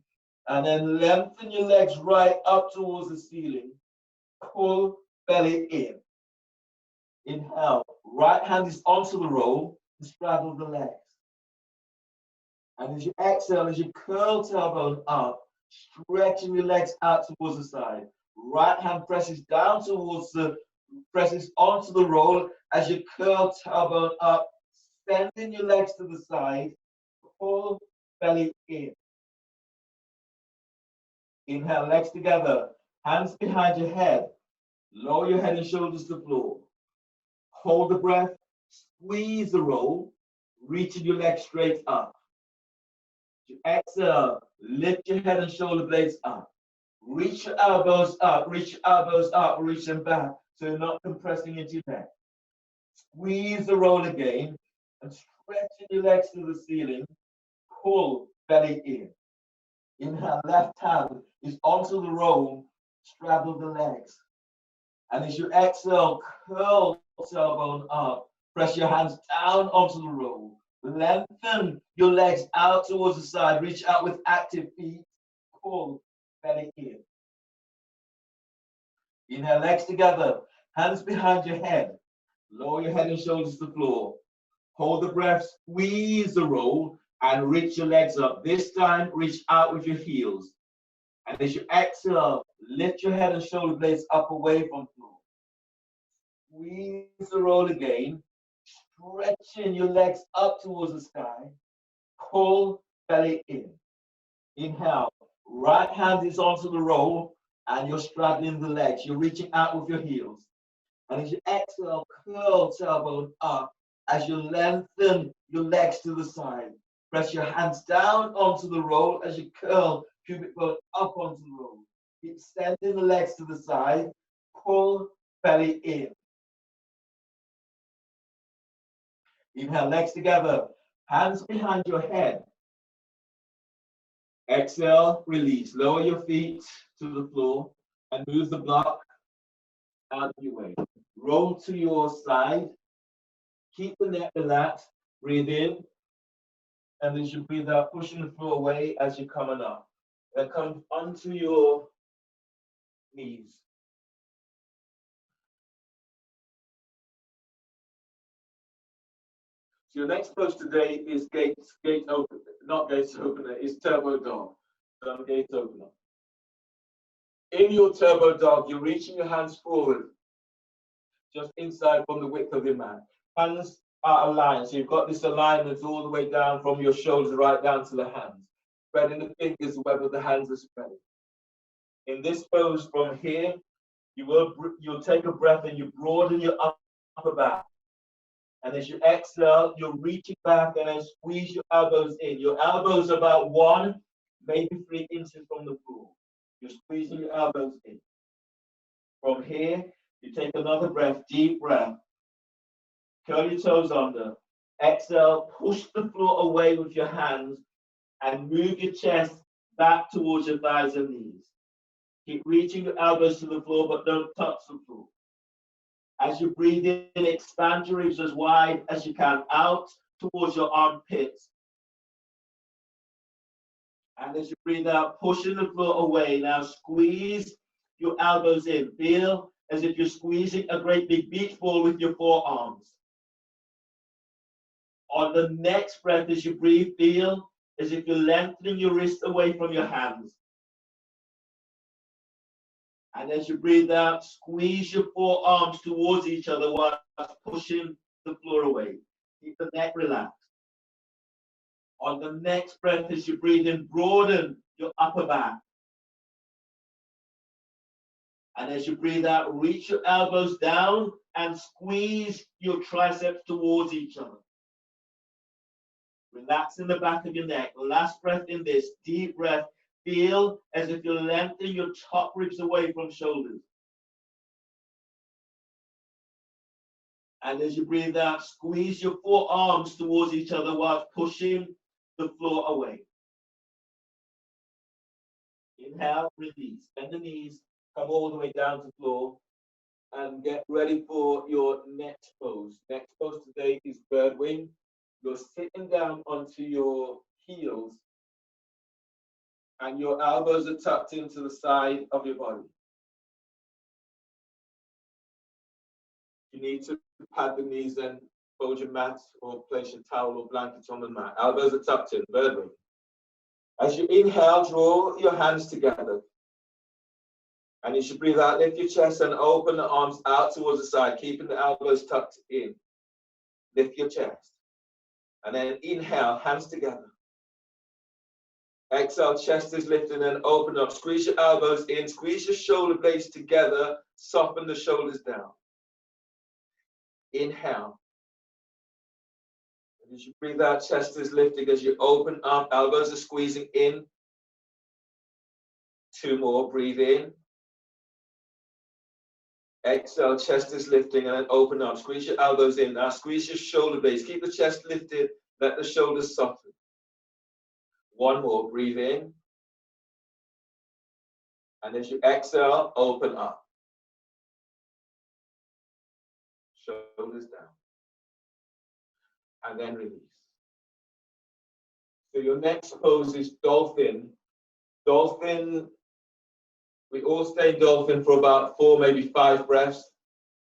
And then lengthen your legs right up towards the ceiling. Pull belly in. Inhale. Right hand is onto the roll and straddle the legs. And as you exhale, as you curl tailbone up, stretching your legs out towards the side. Right hand presses down presses onto the roll as you curl tailbone up, extending your legs to the side. Pull belly in. Inhale, legs together, hands behind your head. Lower your head and shoulders to the floor. Hold the breath, squeeze the roll, reaching your legs straight up. You exhale, lift your head and shoulder blades up. Reach your elbows up, reach them back so you're not compressing into your neck. Squeeze the roll again and stretching your legs to the ceiling. Pull belly in. Inhale, left hand is onto the roll, straddle the legs. And as you exhale, curl tailbone up, press your hands down onto the roll. Lengthen your legs out towards the side, reach out with active feet, pull belly in. Inhale, legs together, hands behind your head. Lower your head and shoulders to the floor. Hold the breath, squeeze the roll, and reach your legs up. This time, reach out with your heels. And as you exhale, lift your head and shoulder blades up away from the floor. Squeeze the roll again, stretching your legs up towards the sky. Pull belly in. Inhale, right hand is onto the roll, and you're straddling the legs. You're reaching out with your heels. And as you exhale, curl tailbone up as you lengthen your legs to the side. Press your hands down onto the roll as you curl pubic bone up onto the roll. Keep extending the legs to the side. Pull belly in. Inhale, legs together. Hands behind your head. Exhale, release. Lower your feet to the floor and move the block out of your way. Roll to your side. Keep the neck relaxed. Breathe in. And as you breathe out, pushing the floor away as you're coming up. Then come onto your knees. So your next pose today is gate opener, not gate opener, is turbo dog. Drum gate opener. In your turbo dog, you're reaching your hands forward, just inside from the width of your mat. Hands are aligned, so you've got this alignment all the way down from your shoulders right down to the hands. Spreading the fingers wherever the hands are spreading. In this pose from here, you'll take a breath and you broaden your upper back. And as you exhale, you're reaching back and then squeeze your elbows in. Your elbows are about 1, maybe 3 inches from the floor. You're squeezing your elbows in. From here, you take another breath, deep breath. Curl your toes under. Exhale, push the floor away with your hands and move your chest back towards your thighs and knees. Keep reaching your elbows to the floor, but don't touch the floor. As you breathe in, expand your ribs as wide as you can, out towards your armpits. And as you breathe out, pushing the floor away. Now squeeze your elbows in. Feel as if you're squeezing a great big beach ball with your forearms. On the next breath, as you breathe, feel as if you're lengthening your wrist away from your hands. And as you breathe out, squeeze your forearms towards each other while pushing the floor away. Keep the neck relaxed. On the next breath, as you breathe in, broaden your upper back. And as you breathe out, reach your elbows down and squeeze your triceps towards each other. Relax in the back of your neck. Last breath in this, deep breath. Feel as if you're lengthening your top ribs away from shoulders. And as you breathe out, squeeze your forearms towards each other while pushing the floor away. Inhale, release. Bend the knees, come all the way down to the floor, and get ready for your next pose. Next pose today is bird wing. You're sitting down onto your heels, and your elbows are tucked into the side of your body. You need to pad the knees and fold your mat or place your towel or blanket on the mat. Elbows are tucked in, bird wing. As you inhale, draw your hands together. And you should breathe out, lift your chest and open the arms out towards the side, keeping the elbows tucked in. Lift your chest. And then inhale, hands together. Exhale, chest is lifted and open up. Squeeze your elbows in, squeeze your shoulder blades together, soften the shoulders down. Inhale. And as you breathe out, chest is lifting. As you open up, elbows are squeezing in. 2 more, breathe in. Exhale, chest is lifting and then open up. Squeeze your elbows in. Now squeeze your shoulder blades. Keep the chest lifted, let the shoulders soften. 1 more, breathe in. And as you exhale, open up. Shoulders down. And then release. So your next pose is dolphin. Dolphin, we all stay in dolphin for about 4, maybe 5 breaths.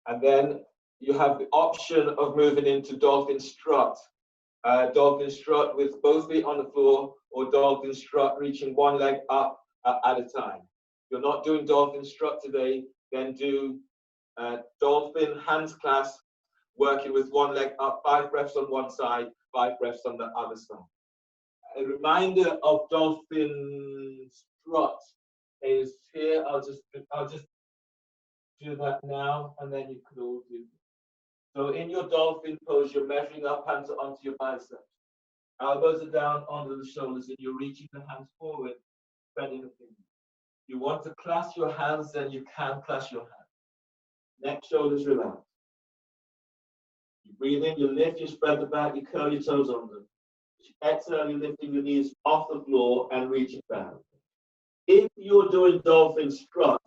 And then you have the option of moving into dolphin strut. Dolphin strut with both feet on the floor, or dolphin strut reaching 1 leg up at a time. If you're not doing dolphin strut today, then do dolphin hands clasp, working with 1 leg up, 5 breaths on one side, 5 breaths on the other side. A reminder of dolphin strut is here. I'll just do that now, and then you could all do it. So in your dolphin pose, you're measuring up, hands onto your biceps. Elbows are down onto the shoulders, and you're reaching the hands forward, spreading the fingers. You want to clasp your hands, then you can clasp your hands. Neck, shoulders relaxed. You breathe in, you lift, you spread the back, you curl your toes under. As you exhale, you're lifting your knees off the floor and reaching down. If you're doing dolphin strut,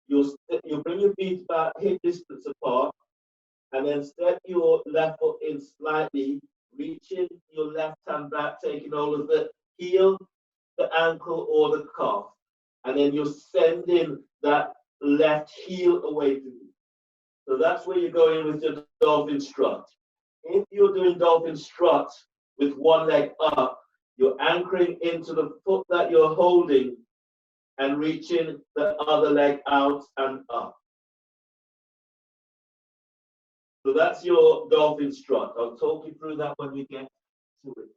you'll bring your feet about hip distance apart, and then step your left foot in slightly, reaching your left hand back, taking hold of the heel, the ankle, or the calf. And then you're sending that left heel away from you. So that's where you're going with your dolphin strut. If you're doing dolphin strut with 1 leg up, You're anchoring into the foot that you're holding and reaching the other leg out and up. So that's your dolphin strut. I'll talk you through that when we get to it.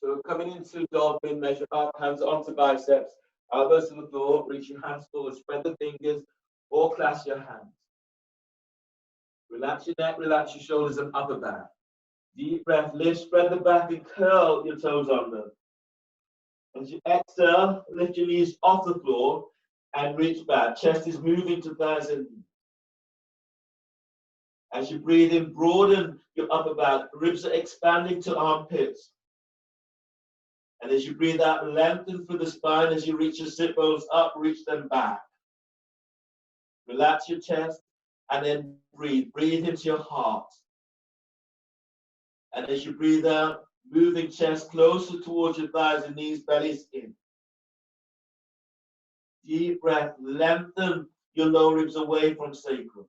So coming into dolphin, measure up, hands onto biceps, elbows to the floor, reach your hands forward, spread the fingers, or clasp your hands. Relax your neck, relax your shoulders and upper back. Deep breath, lift, spread the back and curl your toes under. As you exhale, lift your knees off the floor and reach back. Chest is moving to thighs and knees. As you breathe in, broaden your upper back. Ribs are expanding to armpits. And as you breathe out, lengthen through the spine. As you reach your sit bones up, reach them back. Relax your chest and then breathe. Breathe into your heart. And as you breathe out, moving chest closer towards your thighs and knees, bellies in. Deep breath, lengthen your lower ribs away from sacrum.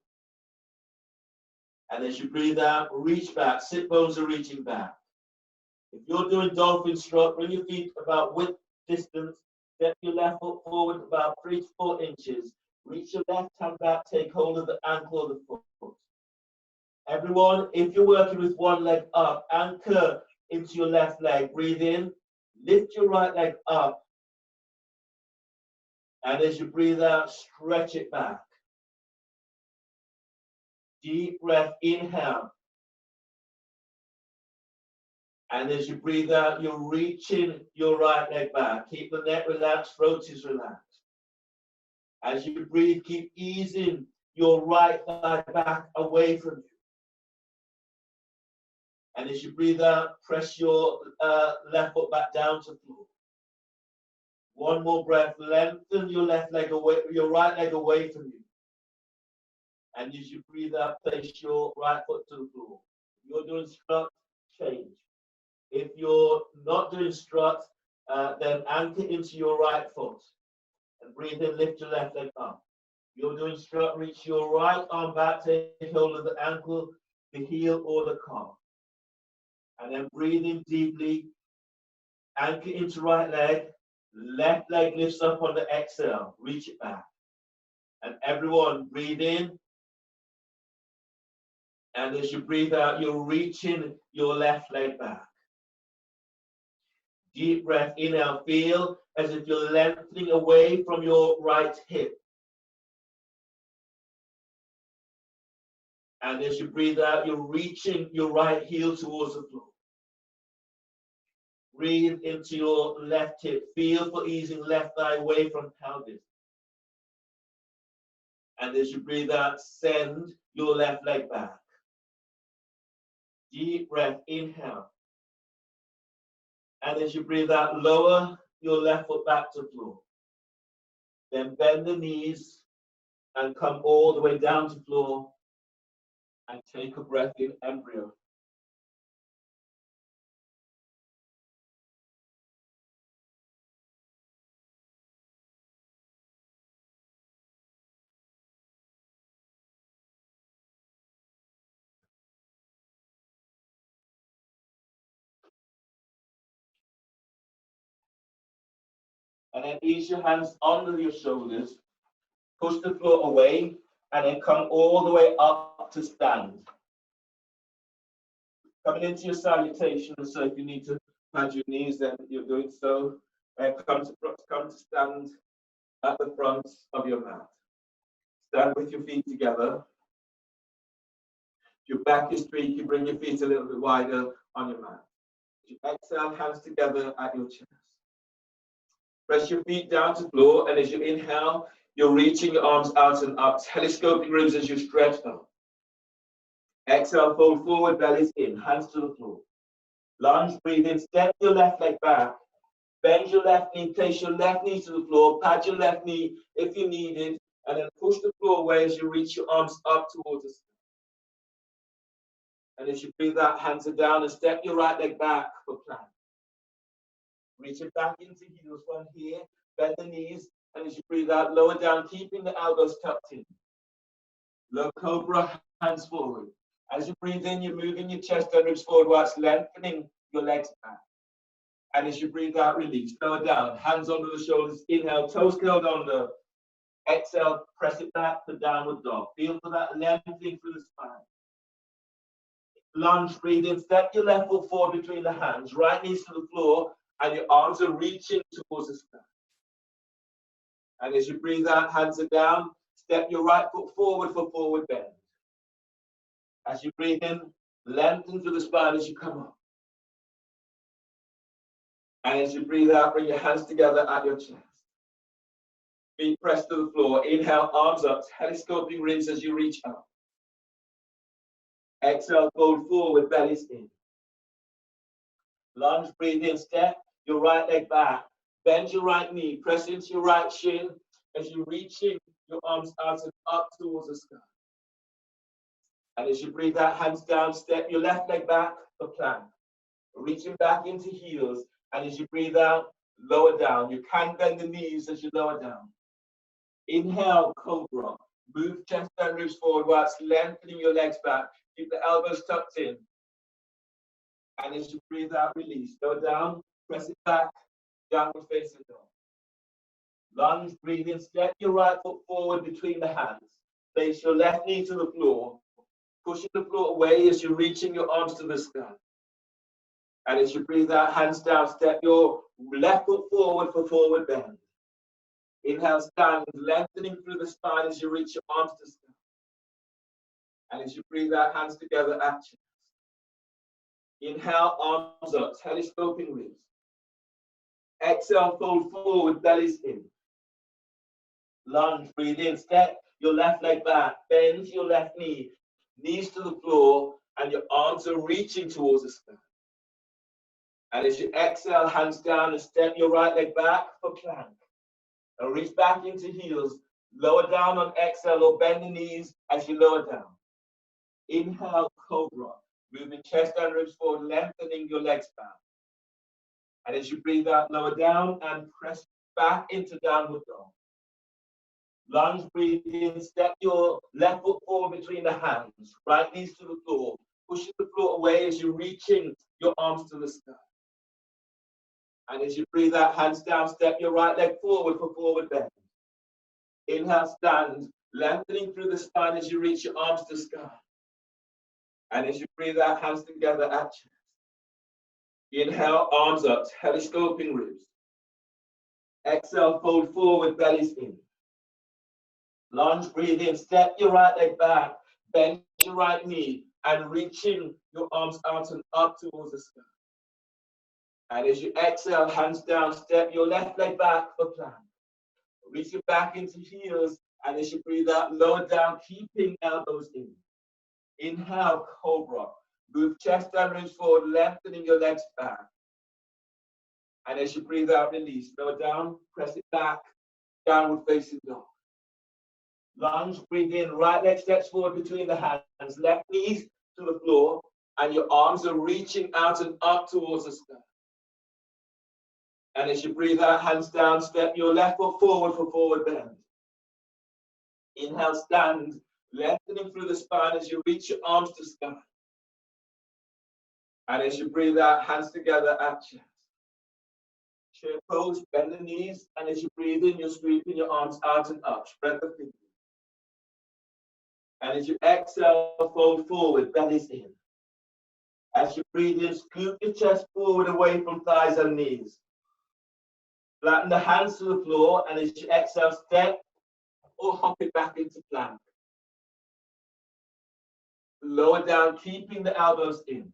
And as you breathe out, reach back. Sit bones are reaching back. If you're doing dolphin strut, bring your feet about width distance. Step your left foot forward about 3 to 4 inches. Reach your left hand back. Take hold of the ankle of the foot. Everyone, if you're working with one leg up, anchor into your left leg. Breathe in. Lift your right leg up. And as you breathe out, stretch it back. Deep breath, inhale. And as you breathe out, you're reaching your right leg back. Keep the neck relaxed, throat is relaxed. As you breathe, keep easing your right thigh back away from you. And as you breathe out, press your left foot back down to the floor. One more breath, lengthen your left leg away, your right leg away from you. And as you breathe out, place your right foot to the floor. If you're doing strut, change. If you're not doing strut, then anchor into your right foot. And breathe in, lift your left leg up. If you're doing strut, reach your right arm back, take hold of the ankle, the heel, or the calf. And then breathe in deeply, anchor into right leg, left leg lifts up on the exhale, reach it back. And everyone, breathe in. And as you breathe out, you're reaching your left leg back. Deep breath, inhale, feel as if you're lengthening away from your right hip. And as you breathe out, you're reaching your right heel towards the floor. Breathe into your left hip. Feel for easing left thigh away from pelvis. And as you breathe out, send your left leg back. Deep breath, inhale. And as you breathe out, lower your left foot back to the floor. Then bend the knees and come all the way down to the floor and take a breath in embryo. And then ease your hands under your shoulders, push the floor away, and then come all the way up to stand. Coming into your salutations, so if you need to pad your knees, then you're doing so. And come to stand at the front of your mat. Stand with your feet together. If your back is straight, you bring your feet a little bit wider on your mat. You exhale, hands together at your chest. Press your feet down to the floor, and as you inhale, you're reaching your arms out and up, telescoping ribs as you stretch up. Exhale, fold forward, bellies in, hands to the floor. Lunge, breathe in, step your left leg back. Bend your left knee, place your left knee to the floor, pad your left knee if you need it, and then push the floor away as you reach your arms up towards the sky. And as you breathe out, hands are down, and step your right leg back for plank. Reach it back into heels from here, bend the knees, and as you breathe out, lower down, keeping the elbows tucked in. Low cobra, hands forward. As you breathe in, you're moving your chest and ribs forward whilst lengthening your legs back. And as you breathe out, release. Lower down, hands under the shoulders. Inhale, toes curled under. Exhale, press it back to downward dog. Feel for that lengthening through the spine. Lunge, breathe in. Step your left foot forward between the hands. Right knees to the floor, and your arms are reaching towards the sky. And as you breathe out, hands are down. Step your right foot forward for forward bend. As you breathe in, lengthen through the spine as you come up. And as you breathe out, bring your hands together at your chest. Feet pressed to the floor. Inhale, arms up, telescoping ribs as you reach up. Exhale, fold forward, bellies in. Lunge, breathe in, step your right leg back. Bend your right knee, press into your right shin as you're reaching your arms out and up towards the sky. And as you breathe out, hands down, step your left leg back for plank. Reaching back into heels. And as you breathe out, lower down. You can bend the knees as you lower down. Inhale, cobra. Move chest and ribs forward whilst lengthening your legs back. Keep the elbows tucked in. And as you breathe out, release. Go down, press it back, downward facing dog. Lunge, breathe in, step your right foot forward between the hands. Place your left knee to the floor. Pushing the floor away as you're reaching your arms to the sky. And as you breathe out, hands down, step your left foot forward for forward bend. Inhale, stand, lengthening through the spine as you reach your arms to sky. And as you breathe out, hands together at chest. Inhale, arms up, telescoping ribs. Exhale, fold forward, bellies in. Lunge, breathe in, step your left leg back, bend your left knee, knees to the floor, and your arms are reaching towards the sky. And as you exhale, hands down and step your right leg back for plank. And reach back into heels. Lower down on exhale or bend the knees as you lower down. Inhale, cobra. Moving chest and ribs forward, lengthening your legs back. And as you breathe out, lower down and press back into downward dog. Lunge, breathe in, step your left foot forward between the hands. Right knees to the floor. Pushing the floor away as you're reaching your arms to the sky. And as you breathe out, hands down, step your right leg forward for forward bend. Inhale, stand, lengthening through the spine as you reach your arms to the sky. And as you breathe out, hands together at chest. Inhale, arms up, telescoping ribs. Exhale, fold forward, bellies in. Lunge, breathe in, step your right leg back, bend your right knee, and reaching your arms out and up towards the sky. And as you exhale, hands down, step your left leg back for plank. Reaching back into heels, and as you breathe out, lower down, keeping elbows in. Inhale, cobra. Move chest and ribs forward, lengthening your legs back. And as you breathe out, release. Lower down, press it back, downward facing dog. Lunge, breathe in, right leg steps forward between the hands, left knees to the floor, and your arms are reaching out and up towards the sky. And as you breathe out, hands down, step your left foot forward for forward bend. Inhale, stand, lengthening through the spine as you reach your arms to sky. And as you breathe out, hands together at chest. Chair pose, bend the knees, and as you breathe in, you're sweeping your arms out and up. Spread the fingers. And as you exhale, fold forward, bellies in. As you breathe in, scoop your chest forward away from thighs and knees. Flatten the hands to the floor, and as you exhale, step or hop it back into plank. Lower down, keeping the elbows in.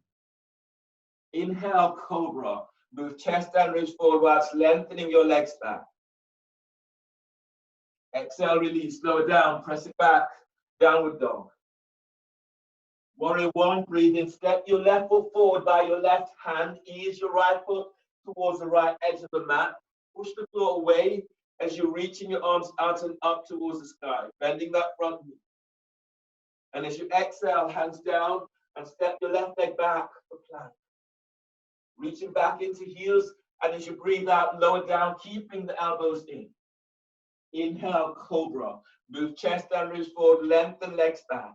Inhale, cobra. Move chest and ribs forward whilst lengthening your legs back. Exhale, release. Lower down, press it back. Downward dog. Warrior one, breathe in. Step your left foot forward by your left hand. Ease your right foot towards the right edge of the mat. Push the floor away as you're reaching your arms out and up towards the sky, bending that front knee. And as you exhale, hands down and step your left leg back for plank. Reaching back into heels, and as you breathe out, lower down, keeping the elbows in. Inhale, cobra. Move chest and ribs forward, lengthen legs back.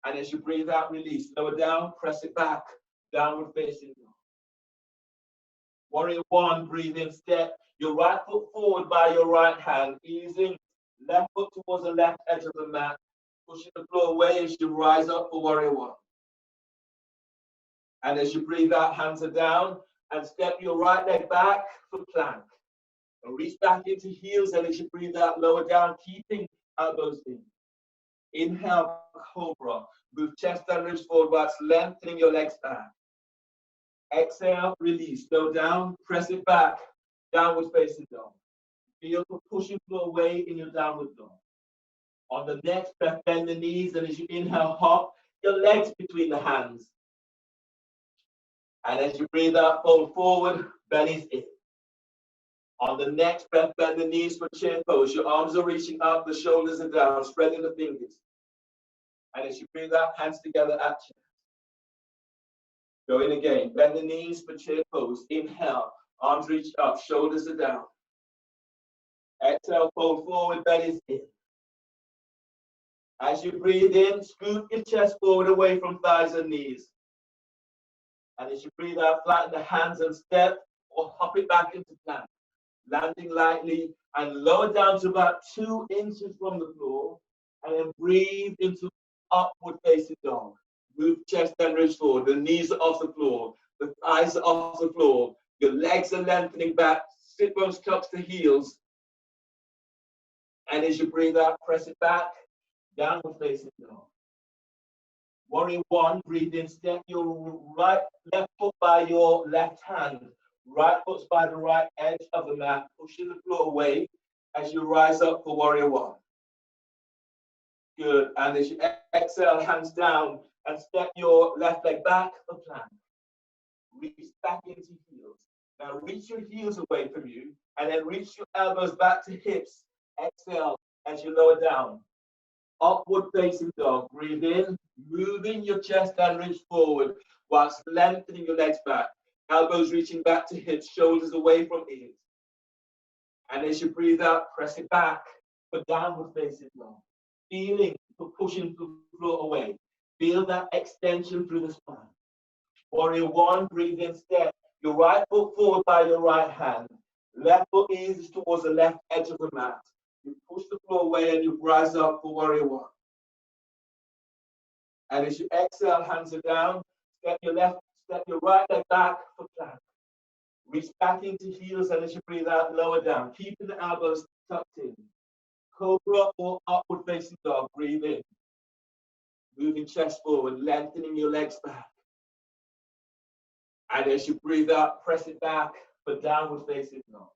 And as you breathe out, release. Lower down, press it back. downward facing dog. Warrior one, breathe in, step your right foot forward by your right hand, easing left foot towards the left edge of the mat, pushing the floor away as you rise up for warrior one. And as you breathe out, hands are down, and step your right leg back for plank. And reach back into heels, and as you breathe out, lower down, keeping elbows in. Inhale, cobra. Move chest and ribs forward whilst lengthening your legs back. Exhale, release. Slow down, press it back. Downward facing dog. Feel for pushing floor away in your downward dog. On the next breath, bend the knees, and as you inhale, hop your legs between the hands. And as you breathe out, fold forward, belly's in. On the next breath, bend the knees for chair pose. Your arms are reaching up, the shoulders are down, spreading the fingers. And as you breathe out, hands together at chest. Go in again. Bend the knees for chair pose. Inhale, arms reach up, shoulders are down. Exhale, fold forward, belly's in. As you breathe in, scoop your chest forward away from thighs and knees. And as you breathe out, flatten the hands and step or hop it back into plank. Landing lightly and lower down to about 2 inches from the floor. And then breathe into upward facing dog. Move chest and ribs forward. The knees are off the floor. The thighs are off the floor. Your legs are lengthening back. Sit bones tucks to heels. And as you breathe out, press it back. Downward facing dog. Warrior one, breathe in, step your left foot by your left hand. Right foot's by the right edge of the mat, pushing the floor away as you rise up for warrior one. Good. And as you exhale, hands down and step your left leg back for plank. Reach back into heels. Now reach your heels away from you and then reach your elbows back to hips. Exhale as you lower down. Upward facing dog. Breathe in, moving your chest and ribs forward whilst lengthening your legs back. Elbows reaching back to hips, shoulders away from ears. And as you breathe out, press it back for downward facing dog. Feeling for pushing the floor away. Feel that extension through the spine. Warrior one, breathe in, step your right foot forward by your right hand. Left foot eases towards the left edge of the mat. You push the floor away and you rise up for warrior one. And as you exhale, hands are down. Step your right leg back for plank. Reach back into heels, and as you breathe out, lower down. Keeping the elbows tucked in. Cobra or upward facing dog. Breathe in. Moving chest forward, lengthening your legs back. And as you breathe out, press it back for downward facing dog.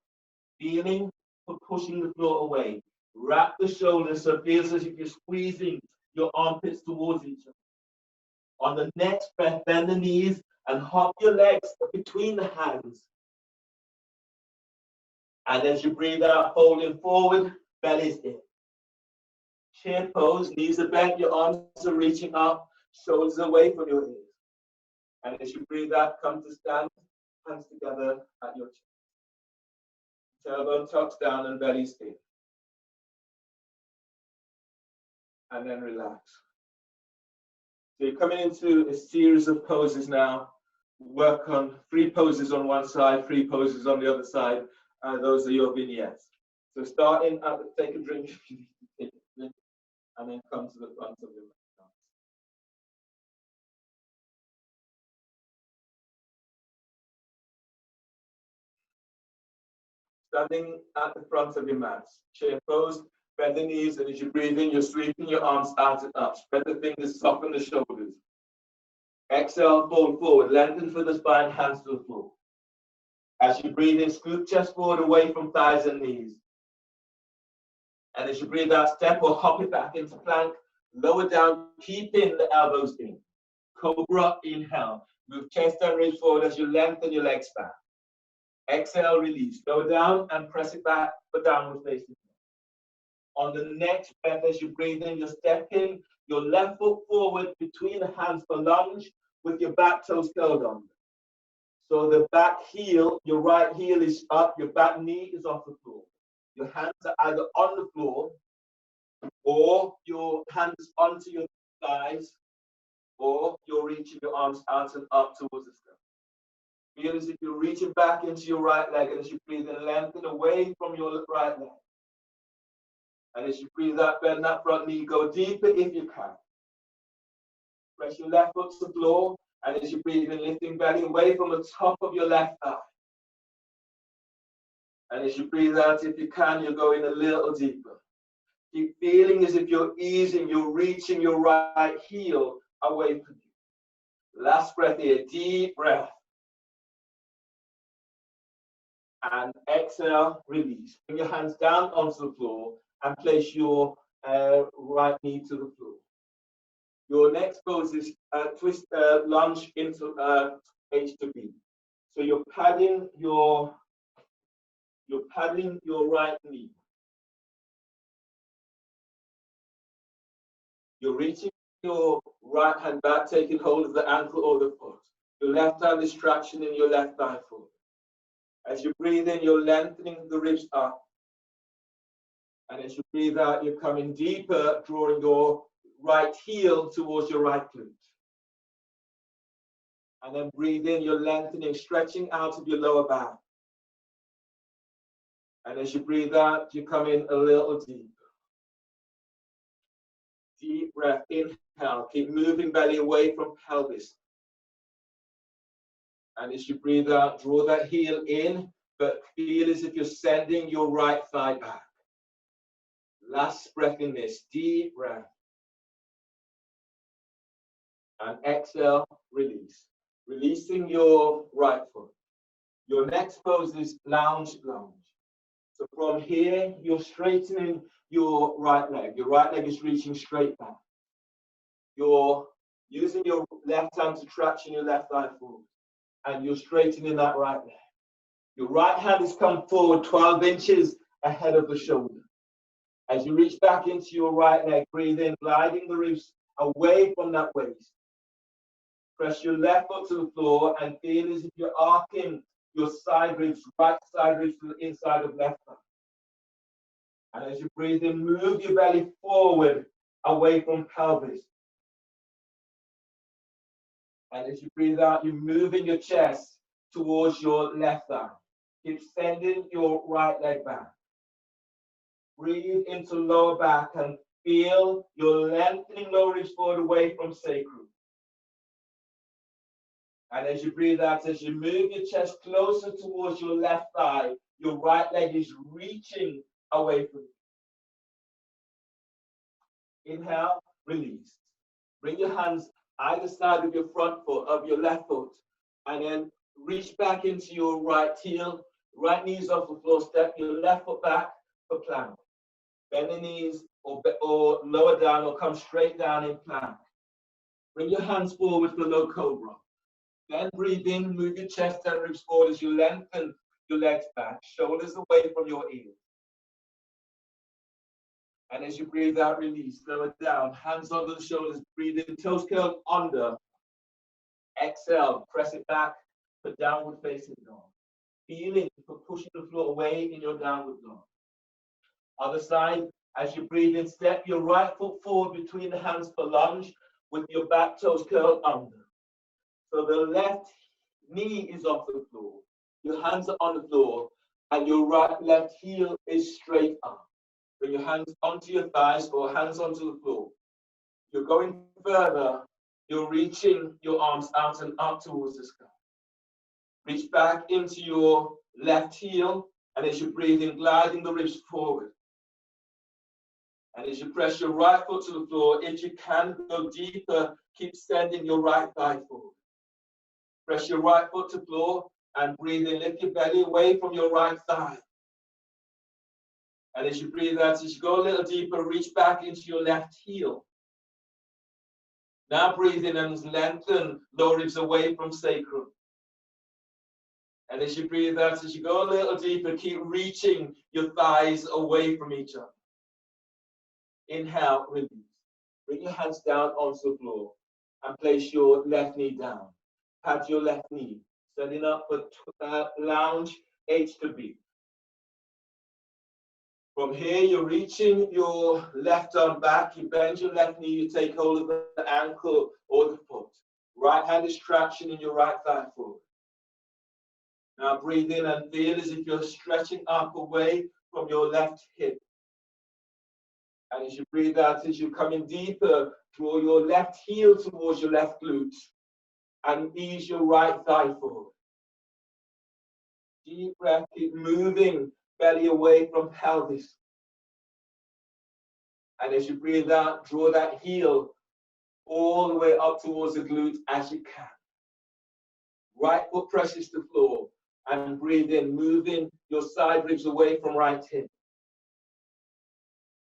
Feeling for pushing the floor away. Wrap the shoulders so it feels as if you're squeezing your armpits towards each other. On the next breath, bend the knees and hop your legs between the hands. And as you breathe out, folding forward, belly's in. Chair pose, knees are bent, your arms are reaching up, shoulders away from your ears. And as you breathe out, come to stand, hands together at your chest. Tailbone tucks down and belly's in. And then relax. So you're coming into a series of poses now. Work on 3 poses on one side, 3 poses on the other side. Those are your vignettes. So starting at the take a drink, and then come to the front of your mat. Standing at the front of your mat. Chair pose, bend the knees, and as you breathe in, you're sweeping your arms out and up. Spread the fingers, soften the shoulders. Exhale, fold forward, lengthen for the spine, hands to the floor. As you breathe in, scoop chest forward away from thighs and knees. And as you breathe out, step or hop it back into plank. Lower down, keeping the elbows in. Cobra, inhale. Move chest and ribs forward as you lengthen your legs back. Exhale, release. Lower down and press it back for downward facing. On the next breath, as you breathe in, you're stepping your left foot forward between the hands for lunge with your back toes curled on. So the back heel, your right heel is up, your back knee is off the floor. Your hands are either on the floor or your hands onto your thighs or you're reaching your arms out and up towards the sky. Feel as if you're reaching back into your right leg, and as you breathe in, lengthen away from your right leg. And as you breathe out, bend that front knee, go deeper if you can. Press your left foot to the floor, and as you breathe in, lifting belly away from the top of your left thigh. And as you breathe out, if you can, you're going a little deeper. Keep feeling as if you're easing, you're reaching your right heel away from you. Last breath here, deep breath. And exhale, release. Bring your hands down onto the floor and place your right knee to the floor. Your next pose is twist, lunge into H to B. So you're padding your right knee. You're reaching your right hand back, taking hold of the ankle or the foot. Your left hand is traction in your left thigh forward. As you breathe in, you're lengthening the ribs up. And as you breathe out, you're coming deeper, drawing your right heel towards your right glute. And then breathe in, you're lengthening, stretching out of your lower back. And as you breathe out, you come in a little deeper. Deep breath, inhale, keep moving belly away from pelvis. And as you breathe out, draw that heel in, but feel as if you're sending your right thigh back. Last breath in this, deep breath. And exhale, release. Releasing your right foot. Your next pose is lunge. So from here, you're straightening your right leg. Your right leg is reaching straight back. You're using your left hand to traction your left thigh forward. And you're straightening that right leg. Your right hand has come forward 12 inches ahead of the shoulder. As you reach back into your right leg, breathe in, gliding the ribs away from that waist. Press your left foot to the floor and feel as if you're arcing your side ribs, right side ribs to the inside of left thigh. And as you breathe in, move your belly forward away from pelvis. And as you breathe out, you're moving your chest towards your left thigh. Keep sending your right leg back. Breathe into lower back and feel your lengthening lower ribs forward away from sacrum. And as you breathe out, as you move your chest closer towards your left thigh, your right leg is reaching away from you. Inhale, release. Bring your hands either side of your front foot, of your left foot, and then reach back into your right heel. Right knees off the floor, step your left foot back for plank. Bend the knees or lower down or come straight down in plank. Bring your hands forward for low cobra. Then breathe in, move your chest and ribs forward as you lengthen your legs back, shoulders away from your ears. And as you breathe out, release, lower down, hands under the shoulders, breathe in, toes curled under. Exhale, press it back for downward facing dog. Feeling for pushing the floor away in your downward dog. Other side, as you breathe in, step your right foot forward between the hands for lunge with your back toes curled under. So the left knee is off the floor, your hands are on the floor, and your left heel is straight up. Bring your hands onto your thighs or hands onto the floor. You're going further, you're reaching your arms out and up towards the sky. Reach back into your left heel, and as you breathe in, gliding the ribs forward. And as you press your right foot to the floor, if you can go deeper, keep sending your right thigh forward. Press your right foot to the floor and breathe in, lift your belly away from your right thigh. And as you breathe out, as you go a little deeper, reach back into your left heel. Now breathe in and lengthen lower ribs away from sacrum. And as you breathe out, as you go a little deeper, keep reaching your thighs away from each other. Inhale, release. Bring your hands down onto the floor and place your left knee down. Pat your left knee, setting up for lounge H to B. From here, you're reaching your left arm back, you bend your left knee, you take hold of the ankle or the foot. Right hand is traction in your right thigh forward. Now breathe in and feel as if you're stretching up away from your left hip. And as you breathe out, as you're coming deeper, draw your left heel towards your left glute and ease your right thigh forward. Deep breath, keep moving belly away from pelvis. And as you breathe out, draw that heel all the way up towards the glute as you can. Right foot presses the floor and breathe in, moving your side ribs away from right hip.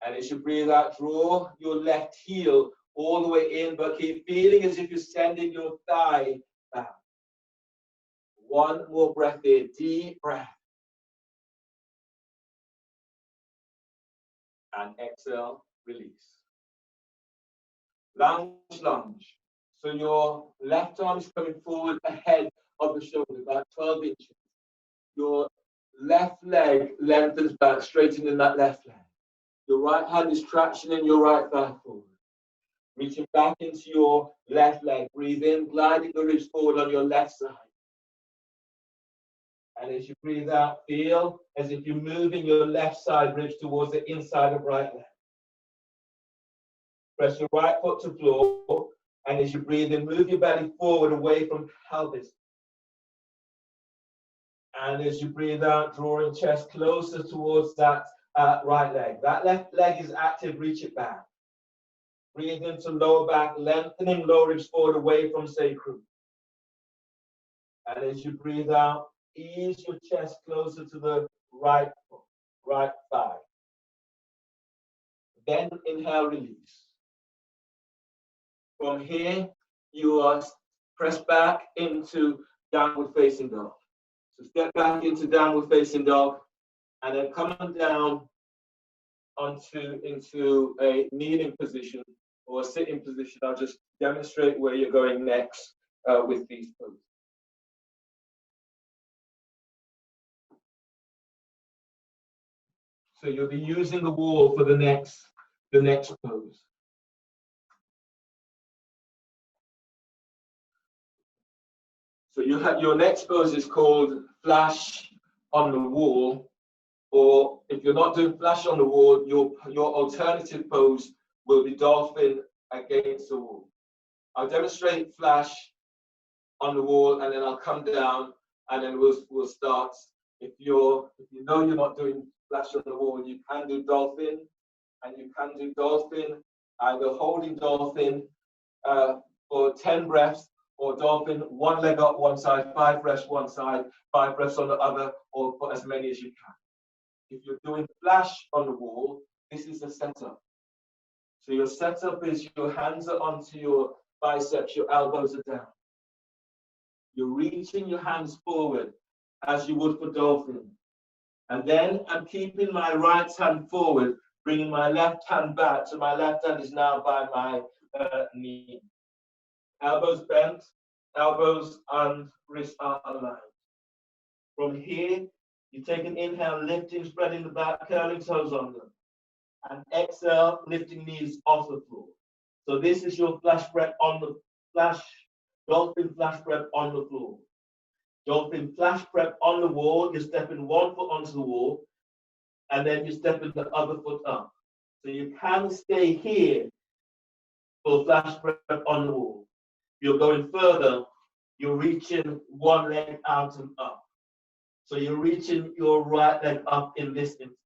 And as you breathe out, draw your left heel all the way in, but keep feeling as if you're sending your thigh back. One more breath in, deep breath. And exhale, release. Lunge. So your left arm is coming forward ahead of the shoulder, about 12 inches. Your left leg lengthens back, straightening that left leg. Your right hand is traction in your right thigh forward. Reaching back into your left leg. Breathe in, gliding the ribs forward on your left side. And as you breathe out, feel as if you're moving your left side ribs towards the inside of right leg. Press your right foot to floor, and as you breathe in, move your belly forward away from pelvis. And as you breathe out, drawing chest closer towards that right leg. That left leg is active, reach it back. Breathe into lower back, lengthening lower ribs forward away from sacrum. And as you breathe out, ease your chest closer to the right foot, right thigh. Then inhale, release. From here, you are pressed back into downward facing dog. So step back into downward facing dog, and then coming down into a kneeling position or a sitting position. I'll just demonstrate where you're going next with these poses. So you'll be using the wall for the next pose. So you have your next pose is called flash on the wall, or if you're not doing flash on the wall, your alternative pose will be dolphin against the wall. I'll demonstrate flash on the wall, and then I'll come down, and then we'll start. If you know you're not doing flash on the wall, you can do dolphin, and you can do dolphin either holding dolphin for 10 breaths, or dolphin, one leg up one side, 5 breaths one side, 5 breaths on the other, or for as many as you can. If you're doing flash on the wall, this is the setup. So your setup is your hands are onto your biceps, your elbows are down. You're reaching your hands forward as you would for dolphin. And then I'm keeping my right hand forward, bringing my left hand back. So my left hand is now by my knee. Elbows bent, elbows and wrists are aligned. From here, you take an inhale, lifting, spreading the back, curling toes under. And exhale, lifting knees off the floor. So this is your flash breath on the dolphin flash breath on the floor. Dolphin flash prep on the wall, you're stepping one foot onto the wall, and then you're stepping the other foot up. So you can stay here for flash prep on the wall. You're going further, you're reaching one leg out and up. So you're reaching your right leg up in this instance.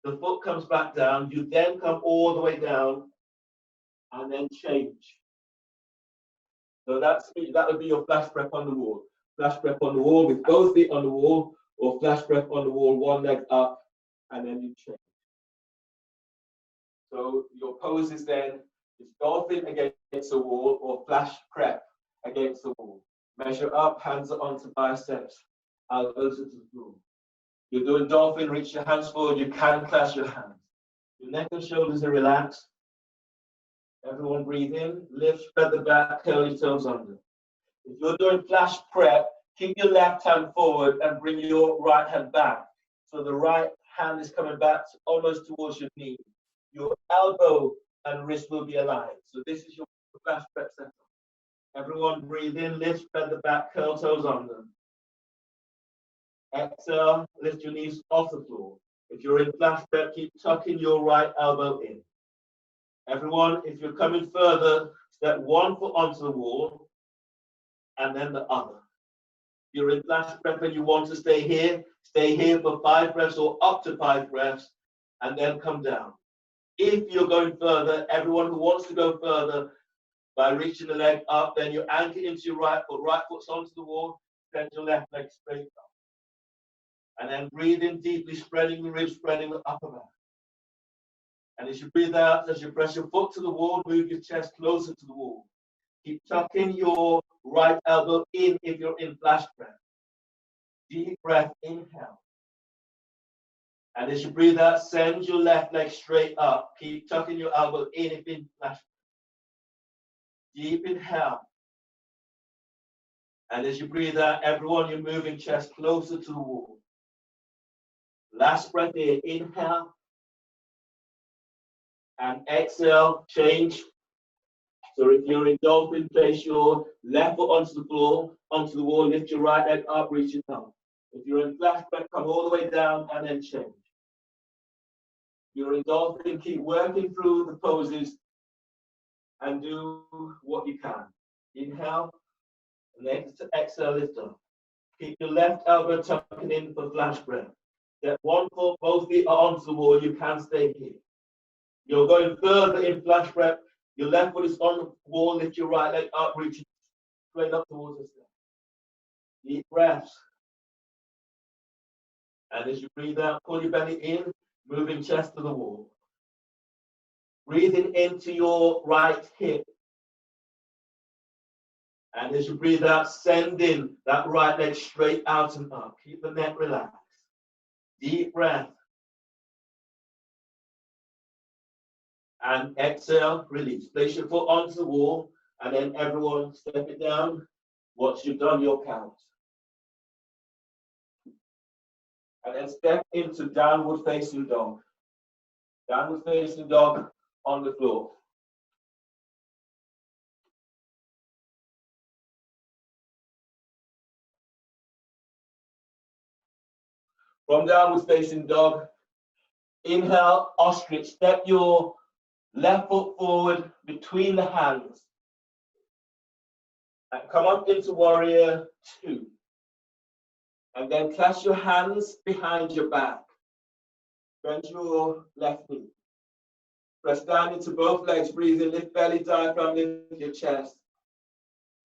The foot comes back down, you then come all the way down, and then change. So that would be your flash prep on the wall. Flash prep on the wall with both feet on the wall, or flash prep on the wall, one leg up, and then you change. So your poses then is dolphin against the wall, or flash prep against the wall. Measure up, hands are onto biceps, elbows to the floor. You're doing dolphin, reach your hands forward, you can clasp your hands. Your neck and shoulders are relaxed. Everyone breathe in, lift, spread the back, curl your toes under. If you're doing flash prep, keep your left hand forward and bring your right hand back. So the right hand is coming back almost towards your knee. Your elbow and wrist will be aligned. So this is your flash breath setup. Everyone breathe in, lift, spread the back, curl toes under. Exhale, lift your knees off the floor. If you're in flash breath, keep tucking your right elbow in. Everyone, if you're coming further, step one foot onto the wall and then the other. If you're in flash breath and you want to stay here for 5 breaths or up to 5 breaths and then come down. If you're going further, everyone who wants to go further by reaching the leg up, then you anchor into your right foot's onto the wall, bend your left leg straight up. And then breathe in deeply, spreading the ribs, spreading the upper back. And as you breathe out, as you press your foot to the wall, move your chest closer to the wall. Keep tucking your right elbow in if you're in flash breath. Deep breath, inhale. And as you breathe out, send your left leg straight up. Keep tucking your elbow in if in flash breath. Deep inhale. And as you breathe out, everyone, you're moving chest closer to the wall. Last breath here, inhale. And exhale, change. So if you're in dolphin, place your left foot onto the floor, onto the wall, lift your right leg up, reach it down. If you're in flash breath, come all the way down and then change. If you're in dolphin, keep working through the poses and do what you can. Inhale, and exhale, lift up. Keep your left elbow tucking in for flash breath. Step one foot, both feet are onto the wall, you can stay here. You're going further in flash breath. Your left foot is on the wall, lift your right leg up, reach it straight up towards the ceiling. Deep breaths. And as you breathe out, pull your belly in, moving chest to the wall. Breathing into your right hip. And as you breathe out, sending that right leg straight out and up. Keep the neck relaxed. Deep breath. And exhale, release. Place your foot onto the wall, and then everyone step it down. Once you've done your count. And then step into downward facing dog. Downward facing dog on the floor. From downward facing dog, inhale, ostrich. Step your left foot forward between the hands. And come up into warrior 2. And then clasp your hands behind your back. Bend your left knee. Press down into both legs. Breathe in, lift belly, diaphragm, lift your chest.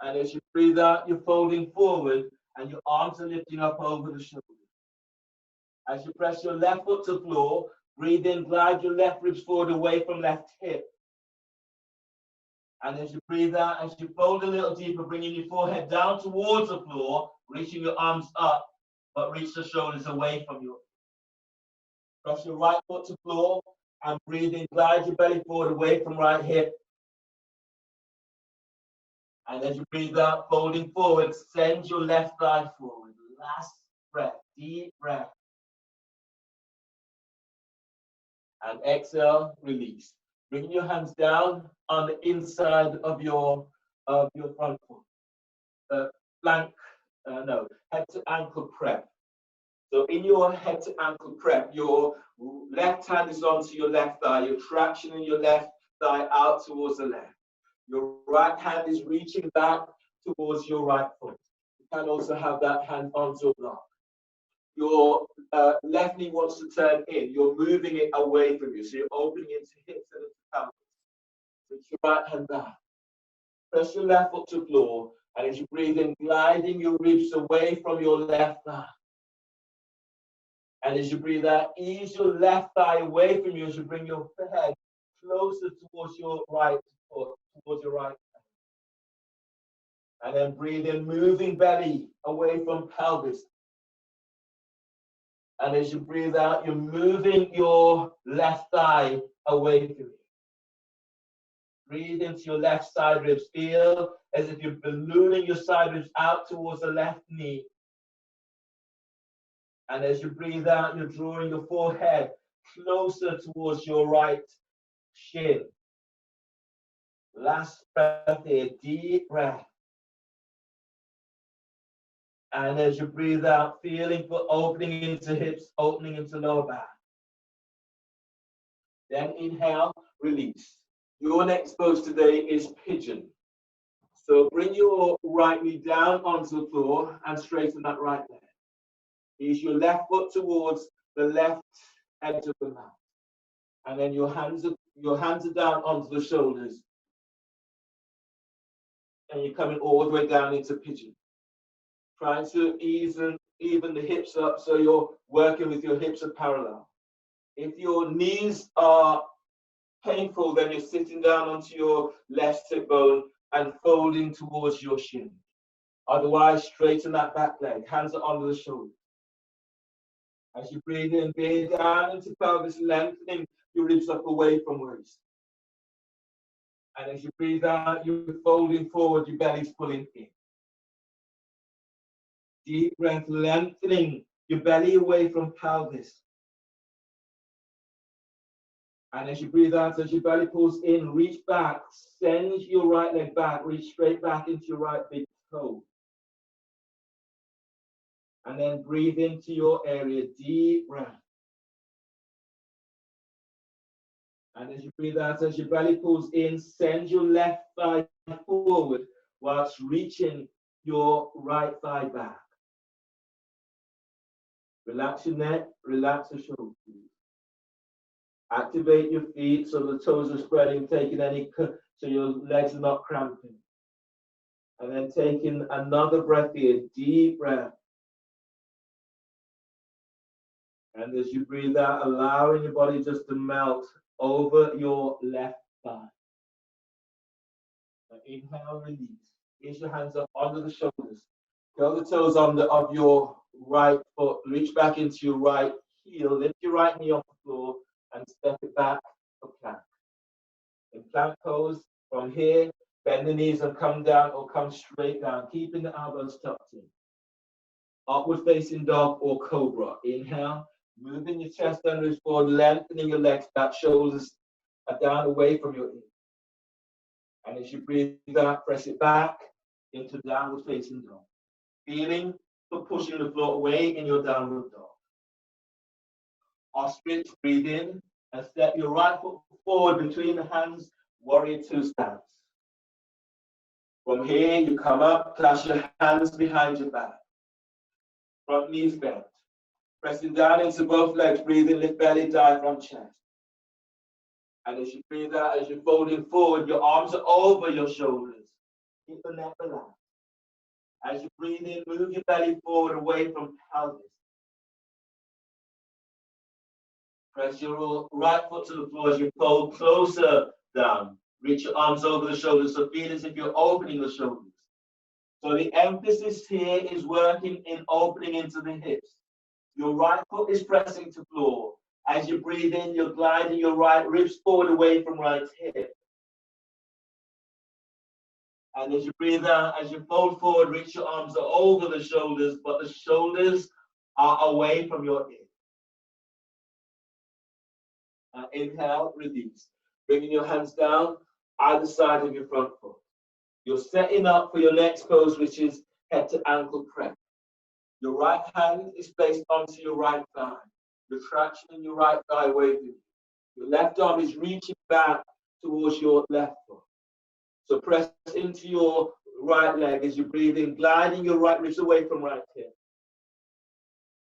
And as you breathe out, you're folding forward and your arms are lifting up over the shoulders. As you press your left foot to the floor, breathe in, glide your left ribs forward away from left hip. And as you breathe out, as you fold a little deeper, bringing your forehead down towards the floor, reaching your arms up, but reach the shoulders away from you. Press your right foot to the floor and breathe in, glide your belly forward away from right hip. And as you breathe out, folding forward, send your left thigh forward. Last breath, deep breath. And exhale, release. Bringing your hands down on the inside of your front foot. Head to ankle prep. So in your head to ankle prep, your left hand is onto your left thigh. You're tractioning your left thigh out towards the left. Your right hand is reaching back towards your right foot. You can also have that hand onto a block. Your left knee wants to turn in. You're moving it away from you. So you're opening into hips and into pelvis. Reach your right hand back. Press your left foot to the floor. And as you breathe in, gliding your ribs away from your left thigh. And as you breathe out, ease your left thigh away from you as you bring your head closer towards your right foot, towards your right hand. And then breathe in, moving belly away from pelvis. And as you breathe out, you're moving your left thigh away from you. Breathe into your left side ribs. Feel as if you're ballooning your side ribs out towards the left knee. And as you breathe out, you're drawing your forehead closer towards your right shin. Last breath here, deep breath. And as you breathe out, feeling for opening into hips, opening into lower back. Then inhale, release. Your next pose today is pigeon. So bring your right knee down onto the floor and straighten that right leg. Use your left foot towards the left edge of the mat. And then your hands are down onto the shoulders. And you're coming all the way down into pigeon. Trying to even the hips up so you're working with your hips are parallel. If your knees are painful, then you're sitting down onto your left hip bone and folding towards your shin. Otherwise, straighten that back leg. Hands are under the shoulders. As you breathe in, breathe down into pelvis, lengthening your ribs up away from waist. And as you breathe out, you're folding forward, your belly's pulling in. Deep breath, lengthening your belly away from pelvis. And as you breathe out, as your belly pulls in, reach back, send your right leg back, reach straight back into your right big toe. And then breathe into your area, deep breath. And as you breathe out, as your belly pulls in, send your left thigh forward whilst reaching your right thigh back. Relax your neck, relax the shoulders. Activate your feet so the toes are spreading, taking any, so your legs are not cramping. And then taking another breath here, deep breath. And as you breathe out, allowing your body just to melt over your left thigh. Now inhale, release. Reach your hands up under the shoulders. Curl the toes of your right foot. Reach back into your right heel. Lift your right knee off the floor and step it back for plank. In plank pose, from here, bend the knees and come down or come straight down, keeping the elbows tucked in. Upward facing dog or cobra. Inhale, moving your chest under his forward, lengthening your legs back, shoulders are down away from your ears. And as you breathe out, press it back into downward facing dog. Feeling for pushing the floor away in your downward dog. Ostrich, breathe in and step your right foot forward between the hands, warrior two stance. From here, you come up, clasp your hands behind your back. Front knees bent. Pressing down into both legs, breathe in, lift belly, diaphragm, chest. And as you breathe out, as you're folding forward, your arms are over your shoulders. Keep the neck relaxed. As you breathe in, move your belly forward away from pelvis. Press your right foot to the floor as you fold closer down. Reach your arms over the shoulders, so feel as if you're opening the shoulders. So the emphasis here is working in opening into the hips. Your right foot is pressing to floor. As you breathe in, you're gliding your right ribs forward away from right hip. And as you breathe out, as you fold forward, reach your arms over the shoulders, but the shoulders are away from your ear. Inhale, release. Bringing your hands down either side of your front foot. You're setting up for your next pose, which is head to ankle press. Your right hand is placed onto your right thigh. You're tractioning your right thigh away from you. Your left arm is reaching back towards your left foot. So press into your right leg as you breathe in, gliding your right ribs away from right hip.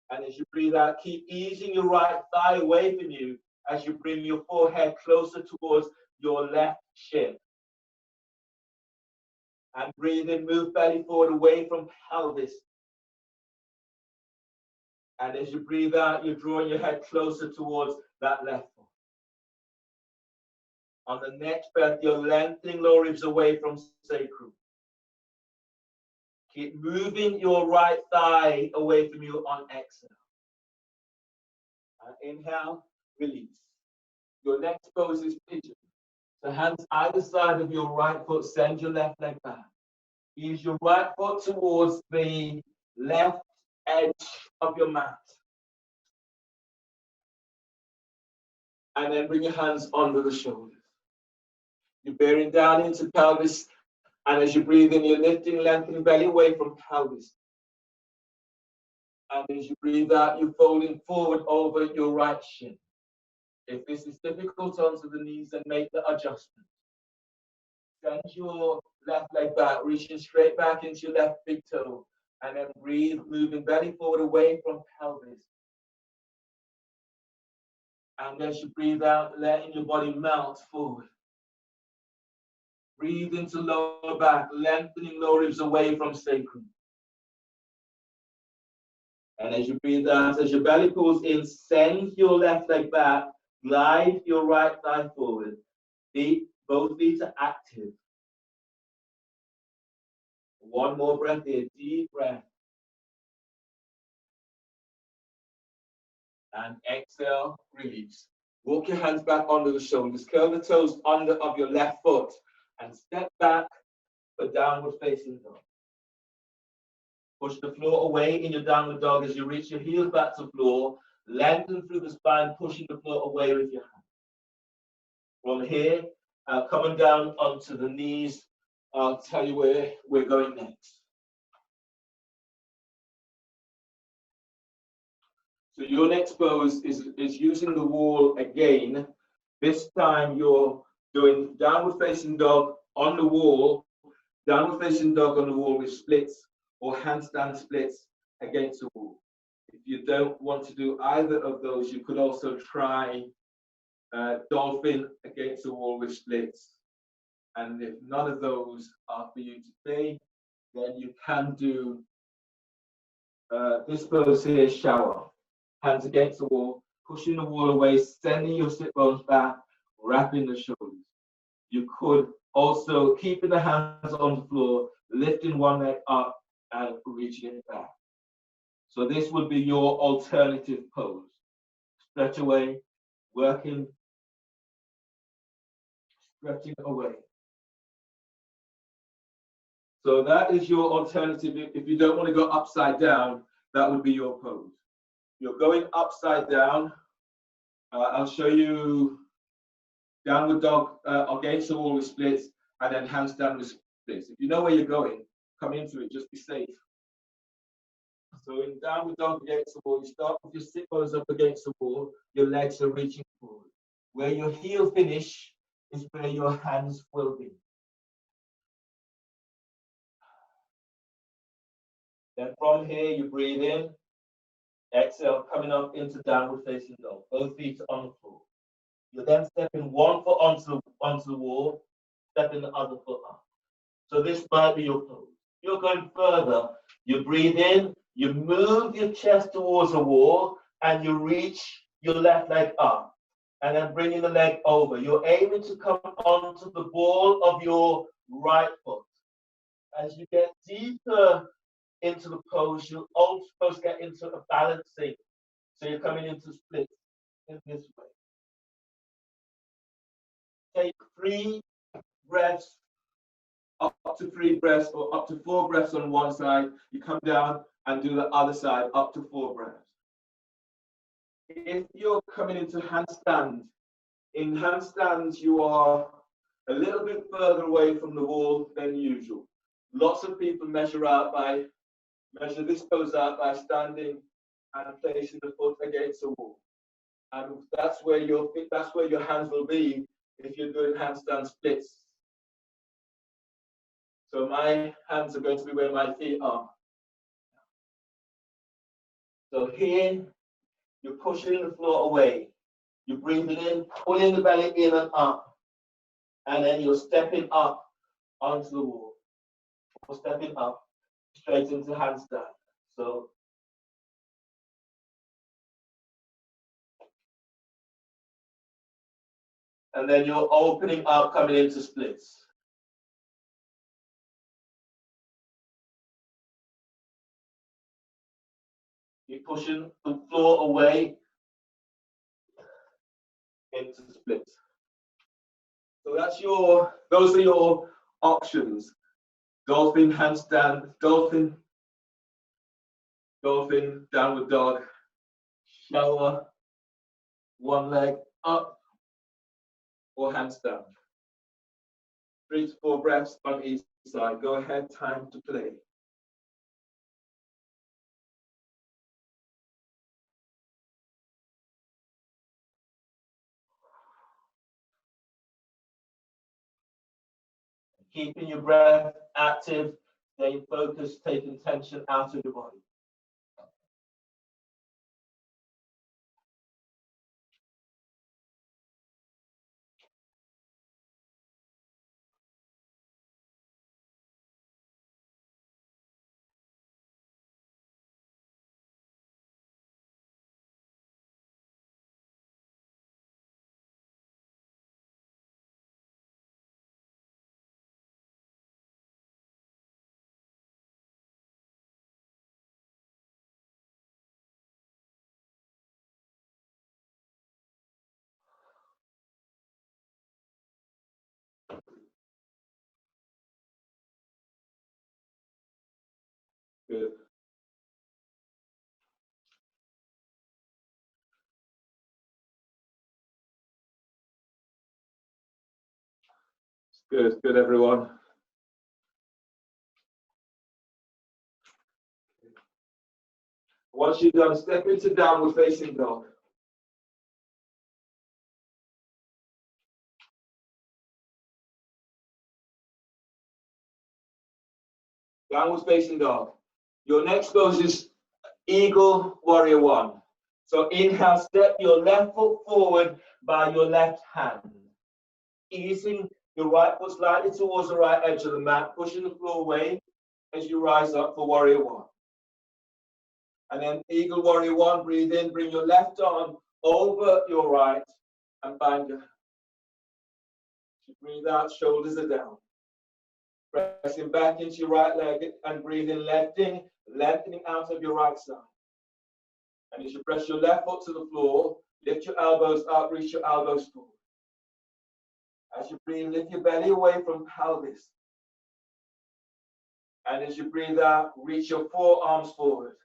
And as you breathe out, keep easing your right thigh away from you as you bring your forehead closer towards your left shin. And breathe in, move belly forward away from pelvis. And as you breathe out, you're drawing your head closer towards that left foot. On the next breath, you're lengthening lower ribs away from sacrum. Keep moving your right thigh away from you on exhale. Inhale, release. Your next pose is pigeon. So hands either side of your right foot, send your left leg back. Use your right foot towards the left edge of your mat. And then bring your hands under the shoulders. You're bearing down into pelvis. And as you breathe in, you're lifting, lengthening belly away from pelvis. And as you breathe out, you're folding forward over your right shin. If this is difficult onto the knees, then make the adjustment. Send your left leg back, reaching straight back into your left big toe. And then breathe, moving belly forward away from pelvis. And as you breathe out, letting your body melt forward. Breathe into lower back, lengthening lower ribs away from sacrum. And as you breathe out, as your belly pulls in, send your left leg back, glide your right thigh forward. Both feet are active. One more breath here, deep breath. And exhale, release. Walk your hands back under the shoulders, curl the toes under of your left foot, and step back for downward facing dog. Push the floor away in your downward dog as you reach your heels back to floor. Lengthen through the spine, pushing the floor away with your hand. From here, coming down onto the knees, I'll tell you where we're going next. So your next pose is using the wall again. This time you're doing downward facing dog on the wall, downward facing dog on the wall with splits or handstand splits against the wall. If you don't want to do either of those, you could also try dolphin against the wall with splits. And if none of those are for you today, then you can do this pose here, shower. Hands against the wall, pushing the wall away, sending your sit bones back, wrapping the shoulders. You could also keep the hands on the floor, lifting one leg up and reaching it back. So this would be your alternative pose. Stretch away, working, stretching away. So that is your alternative. If you don't want to go upside down, that would be your pose. You're going upside down. I'll show you downward dog against the wall with splits, and then handstand with splits. If you know where you're going, come into it, just be safe. So in downward dog against the wall, you start with your sit bones up against the wall, your legs are reaching forward. Where your heel finish is where your hands will be. Then from here, you breathe in, exhale, coming up into downward facing dog. Both feet are on the floor. You're then stepping one foot onto the wall, stepping the other foot up. So this might be your pose. You're going further. You breathe in, you move your chest towards the wall, and you reach your left leg up. And then bringing the leg over. You're aiming to come onto the ball of your right foot. As you get deeper into the pose, you'll also get into a balancing. So you're coming into splits in this way. Take 3 breaths, up to 3 breaths, or up to 4 breaths on one side. You come down and do the other side, up to 4 breaths. If you're coming into handstand, in handstands you are a little bit further away from the wall than usual. Lots of people measure this pose out by standing and placing the foot against the wall. And that's where your hands will be if you're doing handstand splits. So my hands are going to be where my feet are. So here, you're pushing the floor away. You're breathing in, pulling the belly in and up. And then you're stepping up onto the wall. Or stepping up straight into handstand. So and then you're opening up, coming into splits. You're pushing the floor away into splits. So those are your options. Dolphin, handstand, dolphin, downward dog, shower, one leg up, or handstand. 3 to 4 breaths on each side. Go ahead, time to play. Keeping your breath active, staying focused, taking tension out of your body. Good. Good, good, everyone. Once you're done, step into downward facing dog. Downward facing dog. Your next pose is Eagle Warrior 1. So inhale, step your left foot forward by your left hand. Easing your right foot slightly towards the right edge of the mat, pushing the floor away as you rise up for Warrior 1. And then Eagle Warrior 1, breathe in, bring your left arm over your right and bind your hand. Breathe out, shoulders are down. Pressing back into your right leg and breathe in, lengthening out of your right side. And as you press your left foot to the floor, lift your elbows up, reach your elbows forward. As you breathe, lift your belly away from pelvis. And as you breathe out, reach your forearms forward.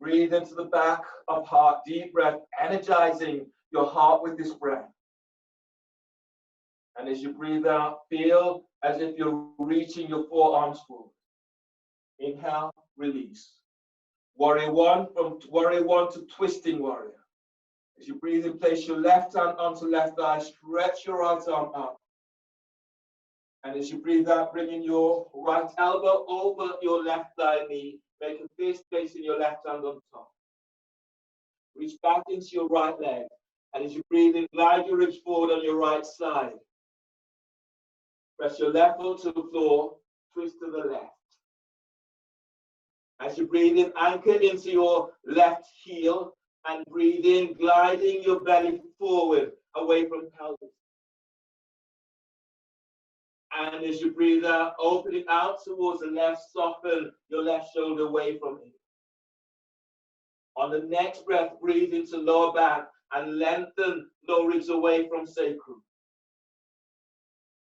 Breathe into the back of heart, deep breath, energizing your heart with this breath. And as you breathe out, feel as if you're reaching your forearms forward. Inhale, release. Warrior 1, from Warrior 1 to Twisting Warrior. As you breathe in, place your left hand onto left thigh, stretch your right arm up. And as you breathe out, bringing your right elbow over your left thigh knee, make a fist placing your left hand on top. Reach back into your right leg. And as you breathe in, glide your ribs forward on your right side. Press your left foot to the floor, twist to the left. As you breathe in, anchor into your left heel and breathe in, gliding your belly forward away from pelvis. And as you breathe out, opening out towards the left, soften your left shoulder away from it. On the next breath, breathe into lower back and lengthen lower ribs away from sacrum.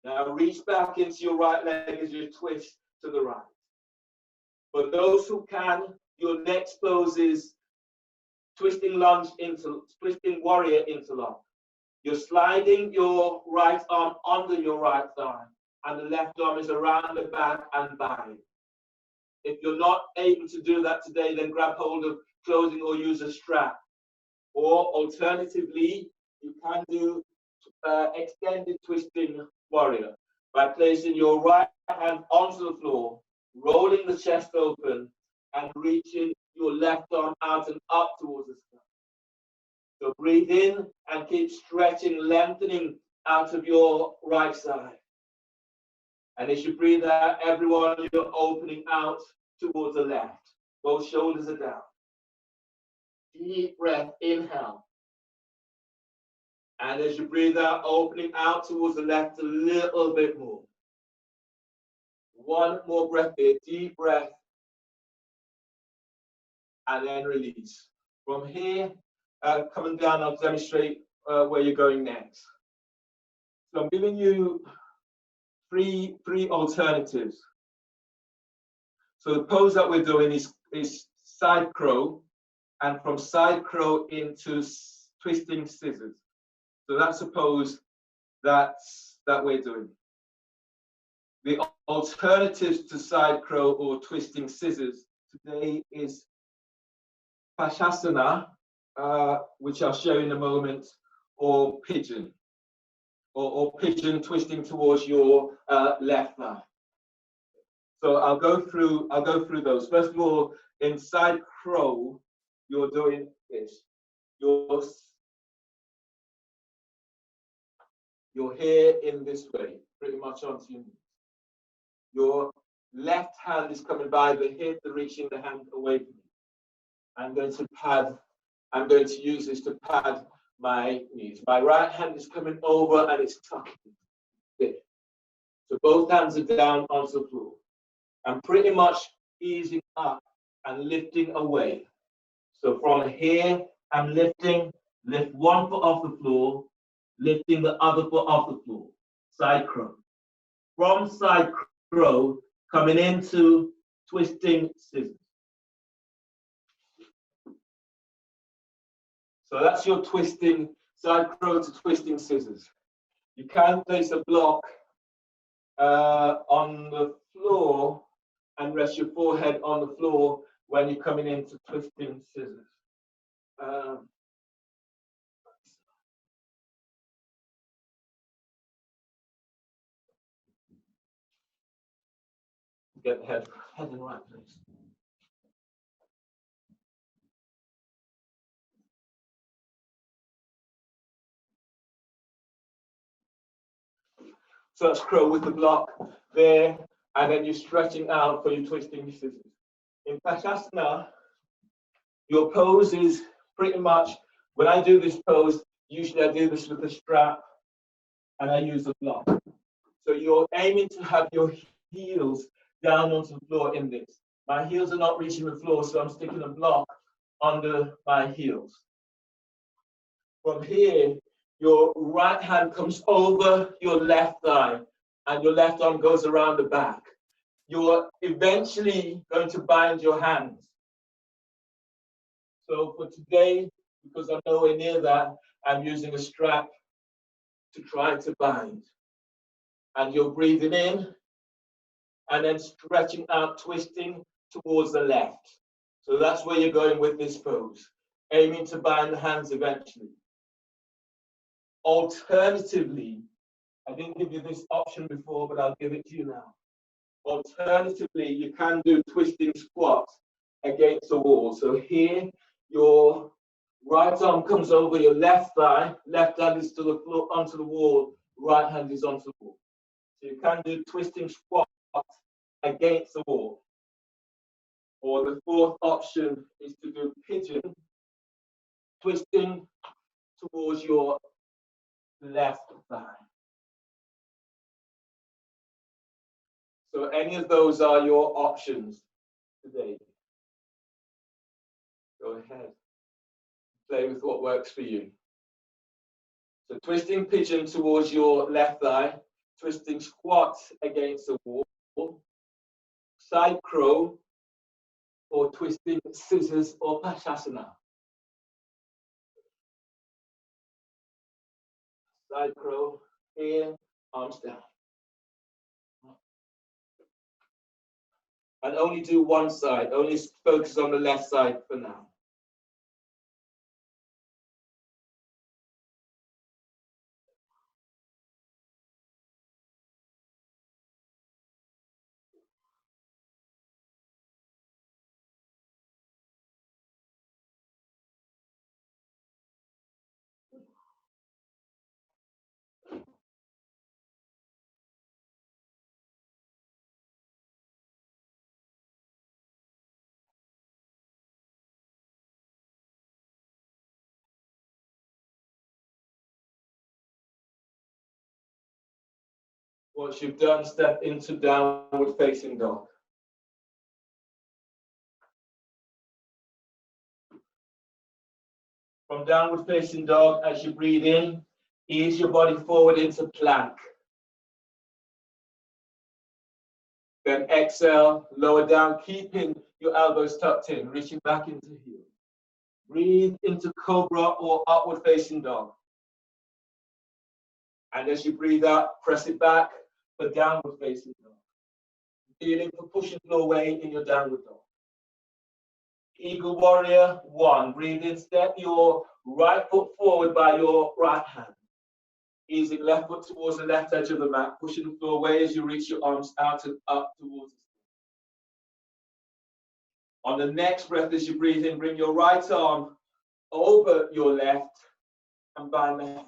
Now reach back into your right leg as you twist to the right. For those who can, your next pose is twisting warrior interlock. You're sliding your right arm under your right thigh, and the left arm is around the back and by. If you're not able to do that today, then grab hold of clothing or use a strap. Or alternatively, you can do extended twisting warrior by placing your right hand onto the floor, rolling the chest open, and reaching your left arm out and up towards the sky. So breathe in and keep stretching, lengthening out of your right side. And as you breathe out, everyone, you're opening out towards the left. Both shoulders are down. Deep breath, inhale. And as you breathe out, opening out towards the left a little bit more. One more breath here, deep breath. And then release. From here, coming down, I'll demonstrate where you're going next. So I'm giving you three alternatives. So the pose that we're doing is side crow, and from side crow into twisting scissors. So that's a pose that we're doing. The alternatives to side crow or twisting scissors today is Pashasana, which I'll show in a moment, or pigeon, or pigeon twisting towards your left thigh. So I'll go through those. First of all, in side crow, you're doing this. You're here in this way, pretty much onto your knees. Your left hand is coming by the hip, reaching the hand away from you. I'm going to use this to pad my knees. My right hand is coming over and it's tucking. So both hands are down onto the floor. I'm pretty much easing up and lifting away. So from here, I'm lifting, lift one foot off the floor, lifting the other foot off the floor. Side crow. From side crow, coming into twisting scissors. So that's your twisting, side crow to twisting scissors. You can place a block on the floor and rest your forehead on the floor when you're coming into twisting scissors. Get the head in the right place. So that's crow with the block there, and then you're stretching out for your twisting scissors. In Pashasana, your pose is pretty much, when I do this pose, usually I do this with a strap and I use a block. So you're aiming to have your heels down onto the floor in this. My heels are not reaching the floor, so I'm sticking a block under my heels. From here, your right hand comes over your left thigh and your left arm goes around the back. You're eventually going to bind your hands. So for today, because I'm nowhere near that, I'm using a strap to try to bind. And you're breathing in and then stretching out, twisting towards the left. So that's where you're going with this pose, aiming to bind the hands eventually. Alternatively, I didn't give you this option before, but I'll give it to you now. Alternatively, you can do twisting squats against the wall. So here, your right arm comes over your left thigh, left hand is to the floor, onto the wall, right hand is onto the wall. So you can do twisting squats against the wall. Or the fourth option is to do pigeon, twisting towards your left thigh. So any of those are your options today. Go ahead. Play with what works for you. So twisting pigeon towards your left thigh, twisting squat against the wall, side crow, or twisting scissors or Pashasana. Side crow, here, arms down. And only do one side, only focus on the left side for now. Once you've done, step into downward facing dog. From downward facing dog, as you breathe in, ease your body forward into plank. Then exhale, lower down, keeping your elbows tucked in, reaching back into heel. Breathe into cobra or upward facing dog. And as you breathe out, press it back for downward facing dog. Feeling for pushing floor away in your downward dog. Eagle warrior 1. Breathe in, step your right foot forward by your right hand. Easing left foot towards the left edge of the mat, pushing the floor away as you reach your arms out and up towards it. On the next breath, as you breathe in, bring your right arm over your left and bind the hands.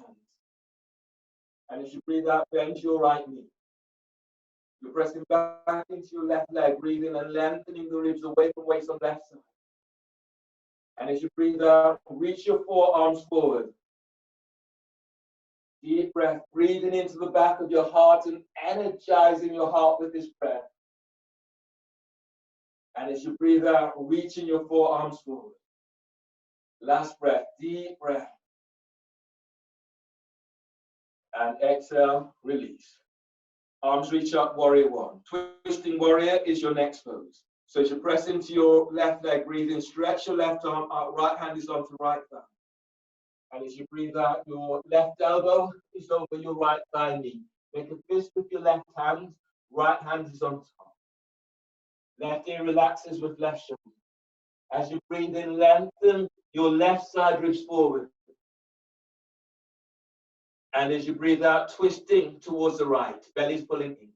And as you breathe out, bend your right knee. You're pressing back into your left leg, breathing and lengthening the ribs away from waist on left side. And as you breathe out, reach your forearms forward. Deep breath, breathing into the back of your heart and energizing your heart with this breath. And as you breathe out, reaching your forearms forward. Last breath, deep breath. And exhale, release. Arms reach up, warrior 1. Twisting warrior is your next pose. So as you press into your left leg, breathe in, stretch your left arm out, right hand is onto right thigh. And as you breathe out, your left elbow is over your right thigh knee. Make a fist with your left hand, right hand is on top. Left ear relaxes with left shoulder. As you breathe in, lengthen your left side ribs forward. And as you breathe out, twisting towards the right, belly's pulling in.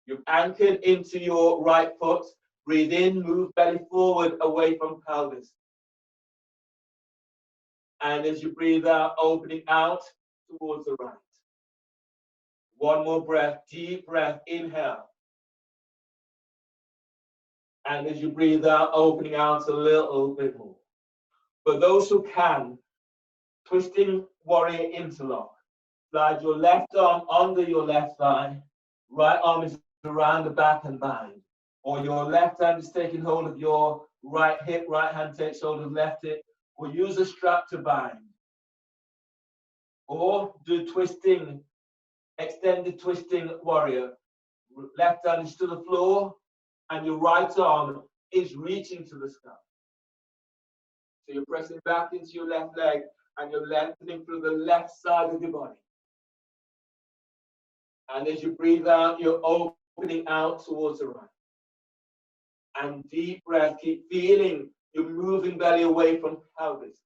You've anchored into your right foot. Breathe in, move belly forward away from pelvis. And as you breathe out, opening out towards the right. One more breath, deep breath, inhale. And as you breathe out, opening out a little bit more. For those who can, twisting warrior interlock. Slide your left arm under your left thigh. Right arm is around the back and bind. Or your left hand is taking hold of your right hip, right hand takes hold of left hip. Or use a strap to bind. Or do twisting, extended twisting warrior. Left hand is to the floor and your right arm is reaching to the sky. So you're pressing back into your left leg and you're lengthening through the left side of your body. And as you breathe out, you're opening out towards the right. And deep breath, keep feeling you're moving belly away from pelvis.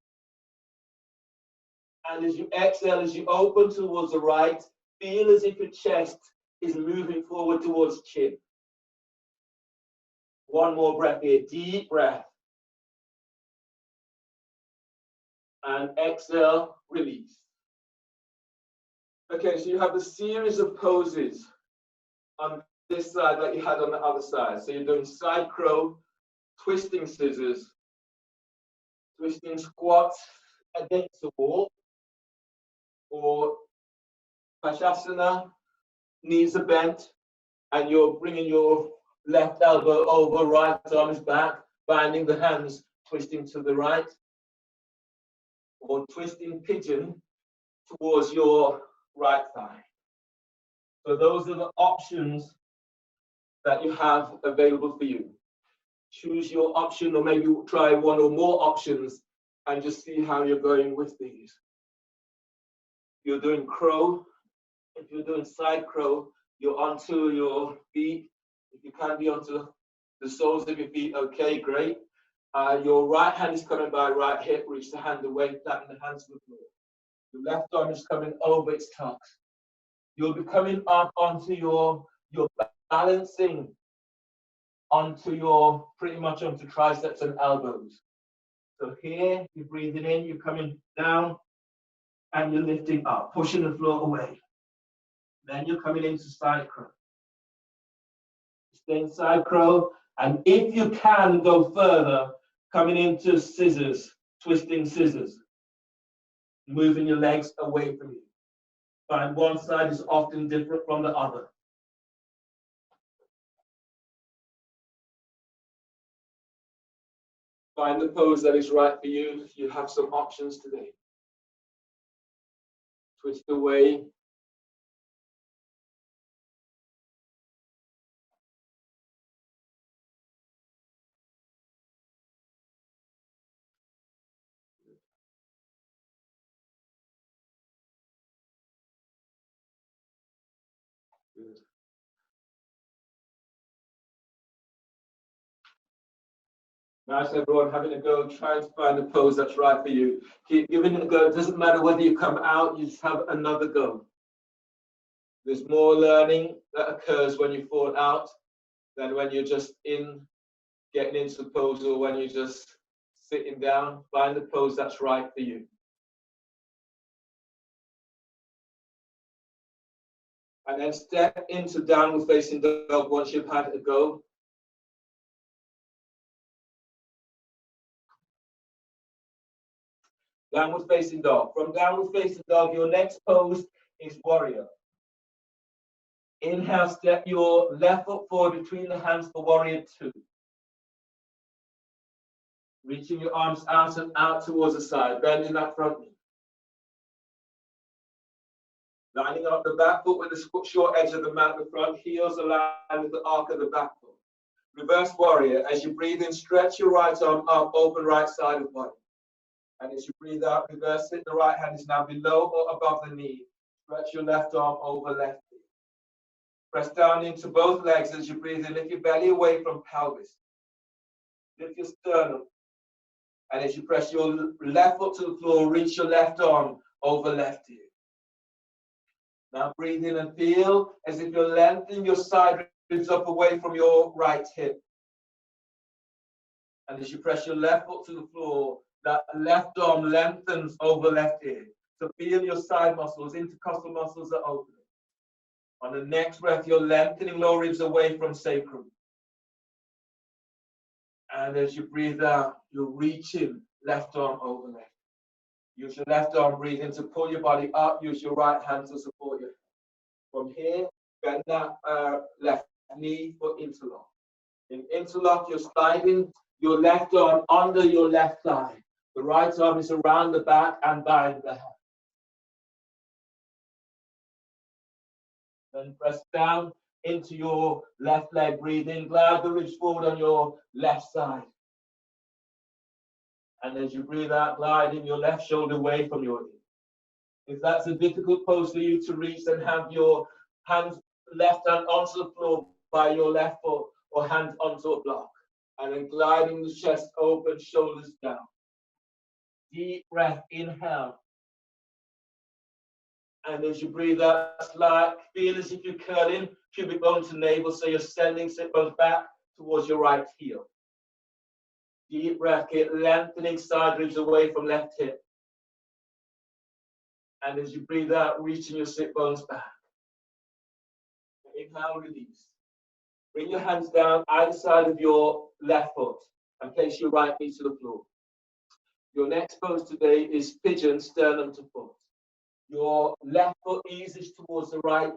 And as you exhale, as you open towards the right, feel as if your chest is moving forward towards chin. One more breath here, deep breath. And exhale, release. Okay, so you have a series of poses on this side like you had on the other side. So you're doing side crow, twisting scissors, twisting squats against the wall, or Pashasana, knees are bent, and you're bringing your left elbow over, right arm is back, binding the hands, twisting to the right, or twisting pigeon towards your right thigh. So those are the options that you have available for you. Choose your option, or maybe try one or more options and just see how you're going with these. If you're doing crow, if you're doing side crow, you're onto your feet. If you can be onto the soles of your feet, okay, great. Your right hand is coming by right hip, reach the hand away, flatten the hands to the floor. Your left arm is coming over its tucks. You'll be coming up onto your balancing onto your, pretty much onto triceps and elbows. So here, you're breathing in, you're coming down, and you're lifting up, pushing the floor away. Then you're coming into side crow. Stay in side crow, and if you can go further, coming into scissors, twisting scissors, moving your legs away from you. Find one side is often different from the other. Find the pose that is right for you. You have some options today. Twist away. Good. Nice, everyone, having a go, trying to find a pose that's right for you. Keep giving it a go. It doesn't matter whether you come out, you just have another go. There's more learning that occurs when you fall out than when you're just getting into the pose, or when you're just sitting down. Find the pose that's right for you. And then step into downward facing dog once you've had a go. Downward facing dog. From downward facing dog, your next pose is warrior. Inhale, step your left foot forward between the hands for warrior 2. Reaching your arms out and out towards the side, bending that front knee. Lining up the back foot with the short edge of the mat, the front heels aligned with the arc of the back foot. Reverse warrior. As you breathe in, stretch your right arm up, open right side of body. And as you breathe out, reverse it. The right hand is now below or above the knee. Stretch your left arm over left knee. Press down into both legs as you breathe in. Lift your belly away from pelvis. Lift your sternum. And as you press your left foot to the floor, reach your left arm over left ear. Now breathe in and feel as if you're lengthening your side ribs up away from your right hip. And as you press your left foot to the floor, that left arm lengthens over left ear. So feel your side muscles, intercostal muscles are opening. On the next breath, you're lengthening lower ribs away from sacrum. And as you breathe out, you're reaching left arm over left. Use your left arm, breathe in to pull your body up. Use your right hand to support you. From here, bend that left knee for interlock. In interlock, you're sliding your left arm under your left thigh. The right arm is around the back and behind the hand. Then press down into your left leg. Breathe in, glide the ribs forward on your left side. And as you breathe out, gliding your left shoulder away from your ear. If that's a difficult pose for you to reach, then have your hands, left hand onto the floor by your left foot, or hands onto a block. And then gliding the chest open, shoulders down. Deep breath, inhale. And as you breathe out, slide, feel as if you're curling pubic bone to navel, so you're sending sit bones back towards your right heel. Deep breath, keep lengthening side ribs away from left hip. And as you breathe out, reaching your sit bones back. Inhale, release. Bring your hands down either side of your left foot and place your right knee to the floor. Your next pose today is pigeon, sternum to foot. Your left foot eases towards the right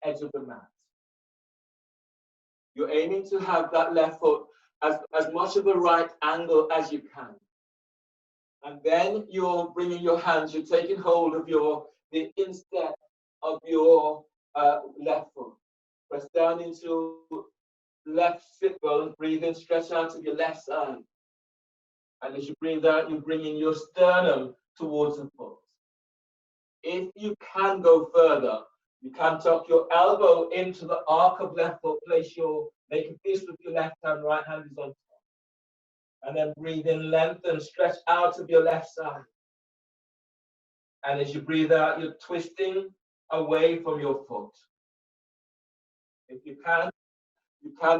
edge of the mat. You're aiming to have that left foot as much of a right angle as you can. And then you're bringing your hands, you're taking hold of the instep of your left foot. Press down into left sit bone, breathe in, stretch out to your left side. And as you breathe out, you're bringing your sternum towards the foot. If you can go further, you can tuck your elbow into the arc of left foot, make a fist with your left hand, right hand is on top. And then breathe in, lengthen, stretch out of your left side. And as you breathe out, you're twisting away from your foot. If you can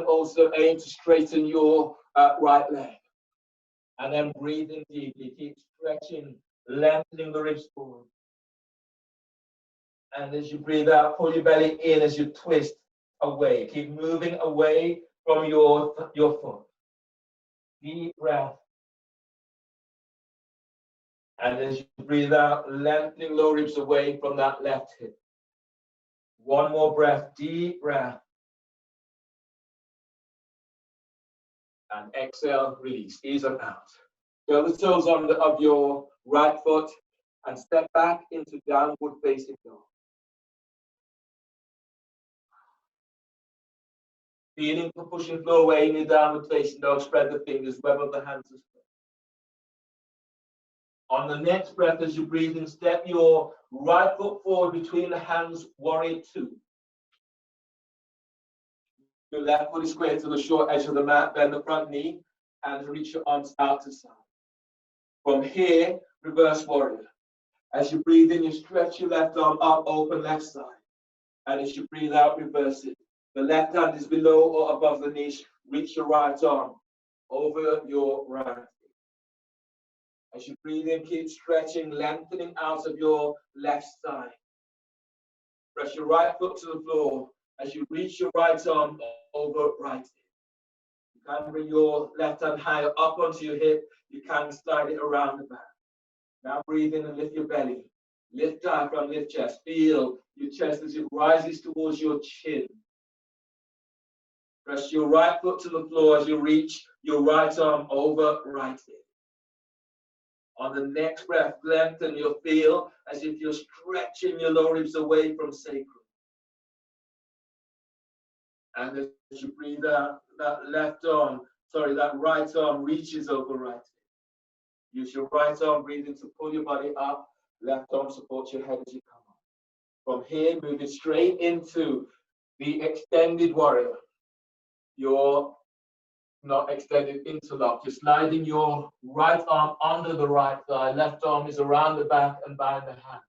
also aim to straighten your right leg. And then breathe in deeply, keep stretching, lengthening the ribs forward. And as you breathe out, pull your belly in as you twist away. Keep moving away from your foot. Deep breath. And as you breathe out, lengthening lower ribs away from that left hip. One more breath, deep breath. And exhale, release, ease them out. Curl the toes of your right foot and step back into downward facing dog. Feeling for pushing floor away in your downward facing dog, spread the fingers, web of the hands as well. On the next breath, as you breathe in, step your right foot forward between the hands, warrior 2. Your left foot is square to the short edge of the mat. Bend the front knee and reach your arms out to side. From here, reverse warrior. As you breathe in, you stretch your left arm up, open left side. And as you breathe out, reverse it. The left hand is below or above the knee. Reach your right arm over your right. As you breathe in, keep stretching, lengthening out of your left side. Press your right foot to the floor as you reach your right arm over right hip. You can bring your left hand higher up onto your hip. You can slide it around the back. Now breathe in and lift your belly. Lift diaphragm, lift chest. Feel your chest as it rises towards your chin. Press your right foot to the floor as you reach your right arm over right hip. On the next breath, lengthen your feel as if you're stretching your lower ribs away from sacrum. And as you breathe out, that right arm reaches over right hip. Use your right arm breathing to pull your body up. Left arm supports your head as you come up. From here, moving straight into the extended warrior. You're not extended interlock. You're sliding your right arm under the right thigh. Left arm is around the back and behind the hand.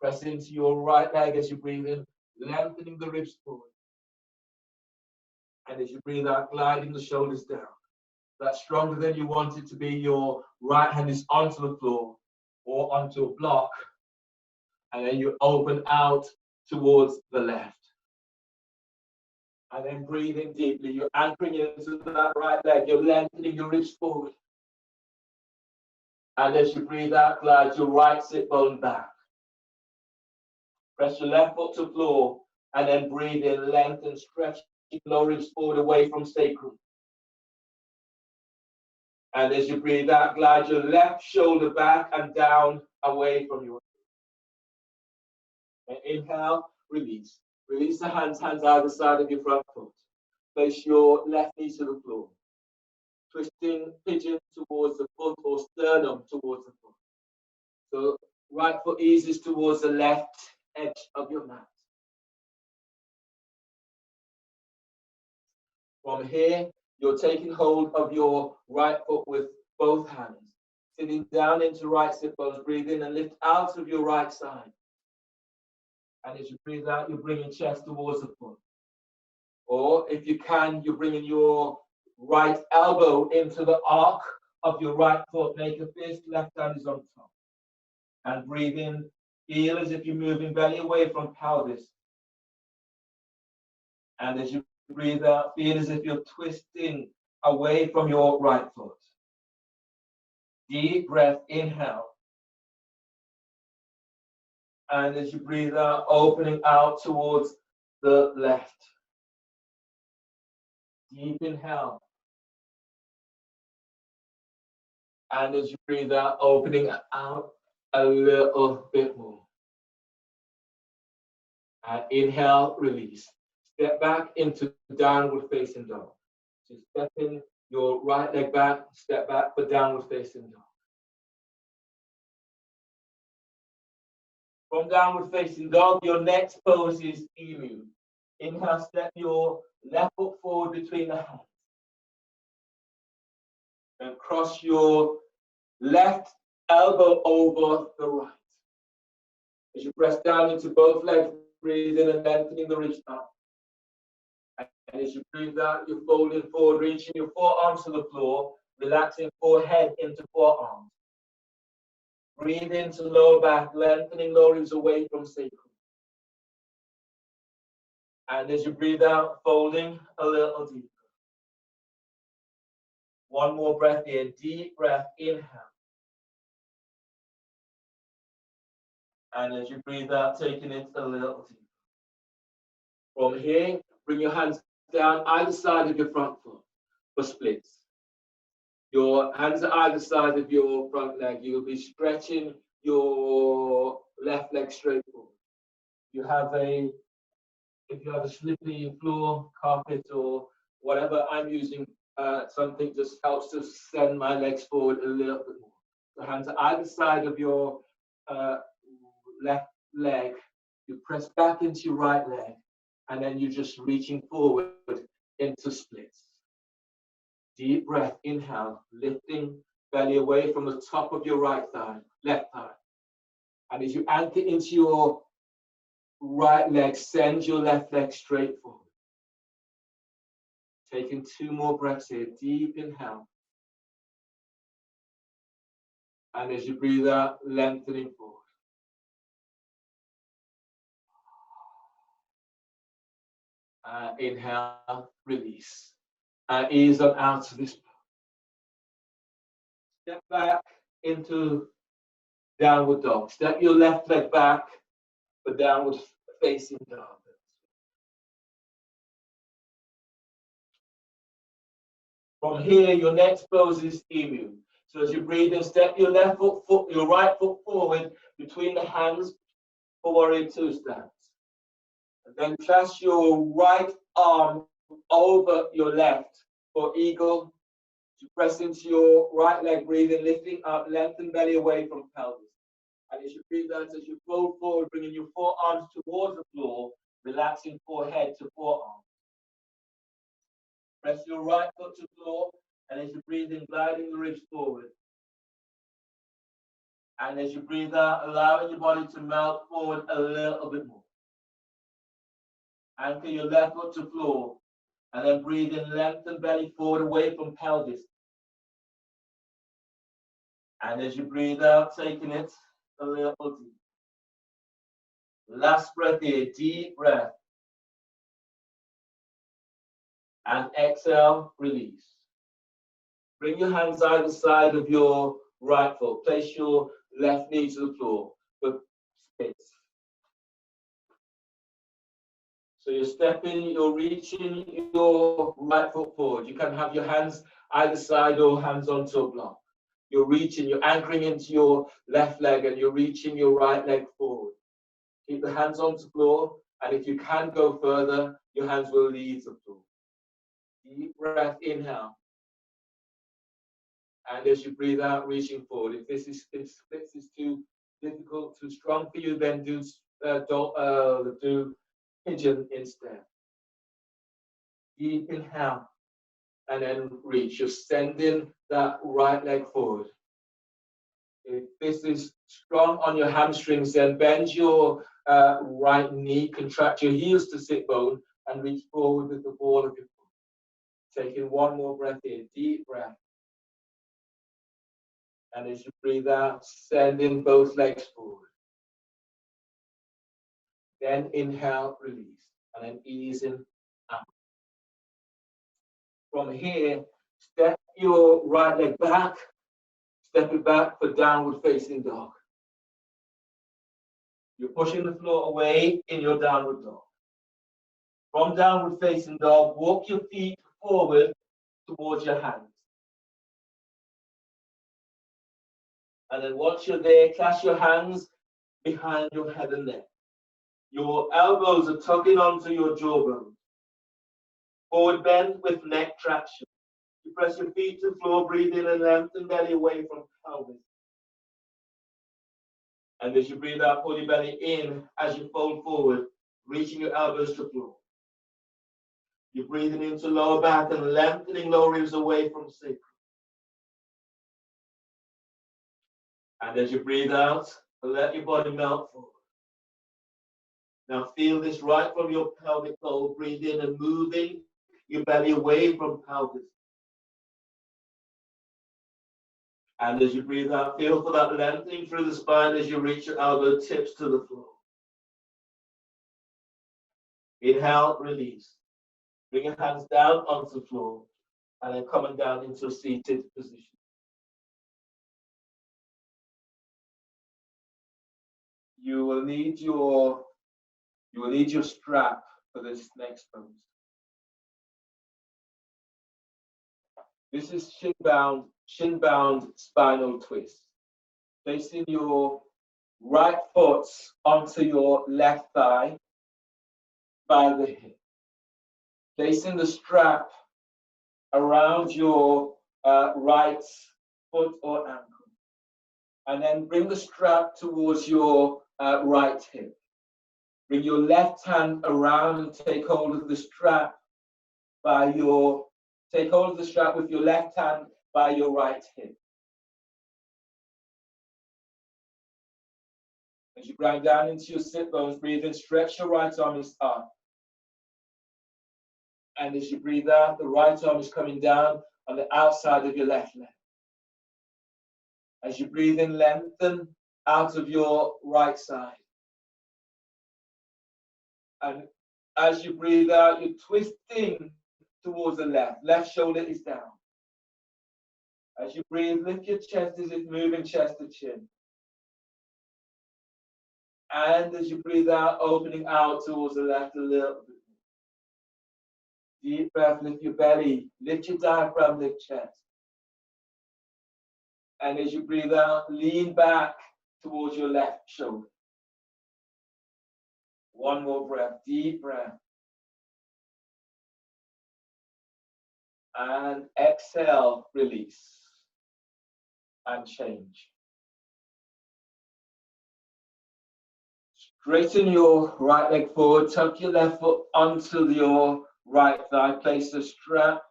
Press into your right leg as you breathe in, lengthening the ribs forward. And as you breathe out, gliding the shoulders down. That's stronger than you want it to be. Your right hand is onto the floor or onto a block. And then you open out towards the left. And then breathing deeply. You're anchoring into that right leg. You're lengthening your ribs forward. And as you breathe out, glide your right sit bone back. Press your left foot to floor. And then breathe in, lengthen, stretch lower ribs forward away from sacrum. And as you breathe out, glide your left shoulder back and down away from your and inhale, release. Release the hands either side of your front foot. Place your left knee to the floor. Twisting pigeon towards the foot or sternum towards the foot. So right foot eases towards the left edge of your mat. From here, you're taking hold of your right foot with both hands. Sitting down into right sit bones. Breathe in and lift out of your right side. And as you breathe out, you're bringing chest towards the foot. Or if you can, you're bringing your right elbow into the arc of your right foot. Make a fist, left hand is on top. And breathe in. Feel as if you're moving belly away from pelvis. And as you breathe out, feel as if you're twisting away from your right foot. Deep breath, inhale. And as you breathe out, opening out towards the left. Deep inhale. And as you breathe out, opening out a little bit more. And inhale, release. Step back into downward facing dog. So step in your right leg back, step back for downward facing dog. From downward facing dog, your next pose is emu. Inhale, step your left foot forward between the hands. And cross your left elbow over the right. As you press down into both legs, breathe in and lengthening the ribs up. And as you breathe out, you're folding forward, reaching your forearms to the floor, relaxing forehead into forearms. Breathe into lower back, lengthening lower ribs away from sacrum. And as you breathe out, folding a little deeper. One more breath in, deep breath, inhale. And as you breathe out, taking it a little deeper. From here, bring your hands down either side of your front foot for splits. Your hands are either side of your front leg. You'll be stretching your left leg straight forward. If you have a slippery floor, carpet, or whatever I'm using, something just helps to send my legs forward a little bit more. The hands are either side of your left leg. You press back into your right leg. And then you're just reaching forward into splits. Deep breath, inhale, lifting belly away from the top of your right thigh, left thigh. And as you anchor into your right leg, send your left leg straight forward. Taking 2 more breaths here, deep inhale. And as you breathe out, lengthening forward. Inhale, release. Ease on out of this. Step back into downward dog. Step your left leg back for downward facing dog. From here, your next pose is emu. So as you breathe in, step your your right foot forward between the hands for warrior 2 stance. And then clasp your right arm over your left for eagle. You press into your right leg, breathing, lifting up, lengthen belly away from pelvis. And as you breathe out, as you fold forward, bringing your forearms towards the floor, relaxing forehead to forearm. Press your right foot to the floor, and as you breathe in, gliding the ribs forward. And as you breathe out, allowing your body to melt forward a little bit more. Anchor your left foot to floor, and then breathe in, lengthen belly forward away from pelvis. And as you breathe out, taking it a little deep. Last breath here, deep breath. And exhale, release. Bring your hands either side of your right foot. Place your left knee to the floor for splits. So you're stepping, you're reaching your right foot forward. You can have your hands either side or hands onto a block. You're reaching, you're anchoring into your left leg and you're reaching your right leg forward. Keep the hands onto the floor, and if you can go further, your hands will leave the floor. Deep breath, inhale. And as you breathe out, reaching forward. If splits is too difficult, too strong for you, then do pigeon instead. Deep inhale, and then reach. You're sending that right leg forward. If this is strong on your hamstrings, then bend your right knee, contract your heels to sit bone, and reach forward with the ball of your foot. Taking 1 more breath in, deep breath. And as you breathe out, sending both legs forward. Then inhale, release, and then easing out. From here, step your right leg back, step it back for downward facing dog. You're pushing the floor away in your downward dog. From downward facing dog, walk your feet forward towards your hands. And then once you're there, clasp your hands behind your head and neck. Your elbows are tucking onto your jawbone. Forward bend with neck traction. You press your feet to the floor, breathe in and lengthen belly away from pelvis. And as you breathe out, pull your belly in as you fold forward, reaching your elbows to the floor. You're breathing into lower back and lengthening lower ribs away from sacrum. And as you breathe out, let your body melt forward. Now feel this right from your pelvic bowl. Breathe in and moving your belly away from pelvis. And as you breathe out, feel for that lengthening through the spine as you reach your elbow tips to the floor. Inhale, release. Bring your hands down onto the floor and then coming down into a seated position. You will need your strap for this next pose. This is shin bound spinal twist. Placing your right foot onto your left thigh by the hip. Placing the strap around your right foot or ankle. And then bring the strap towards your right hip. Bring your left hand around and take hold of the strap take hold of the strap with your left hand by your right hip. As you grind down into your sit bones, breathe in, stretch your right arm is up. And as you breathe out, the right arm is coming down on the outside of your left leg. As you breathe in, lengthen out of your right side. And as you breathe out, you're twisting towards the left. Left shoulder is down. As you breathe, lift your chest as if moving chest to chin. And as you breathe out, opening out towards the left a little bit. Deep breath, lift your belly, lift your diaphragm, lift chest. And as you breathe out, lean back towards your left shoulder. One more breath, deep breath. And exhale, release. And change. Straighten your right leg forward, tuck your left foot onto your right thigh, place the strap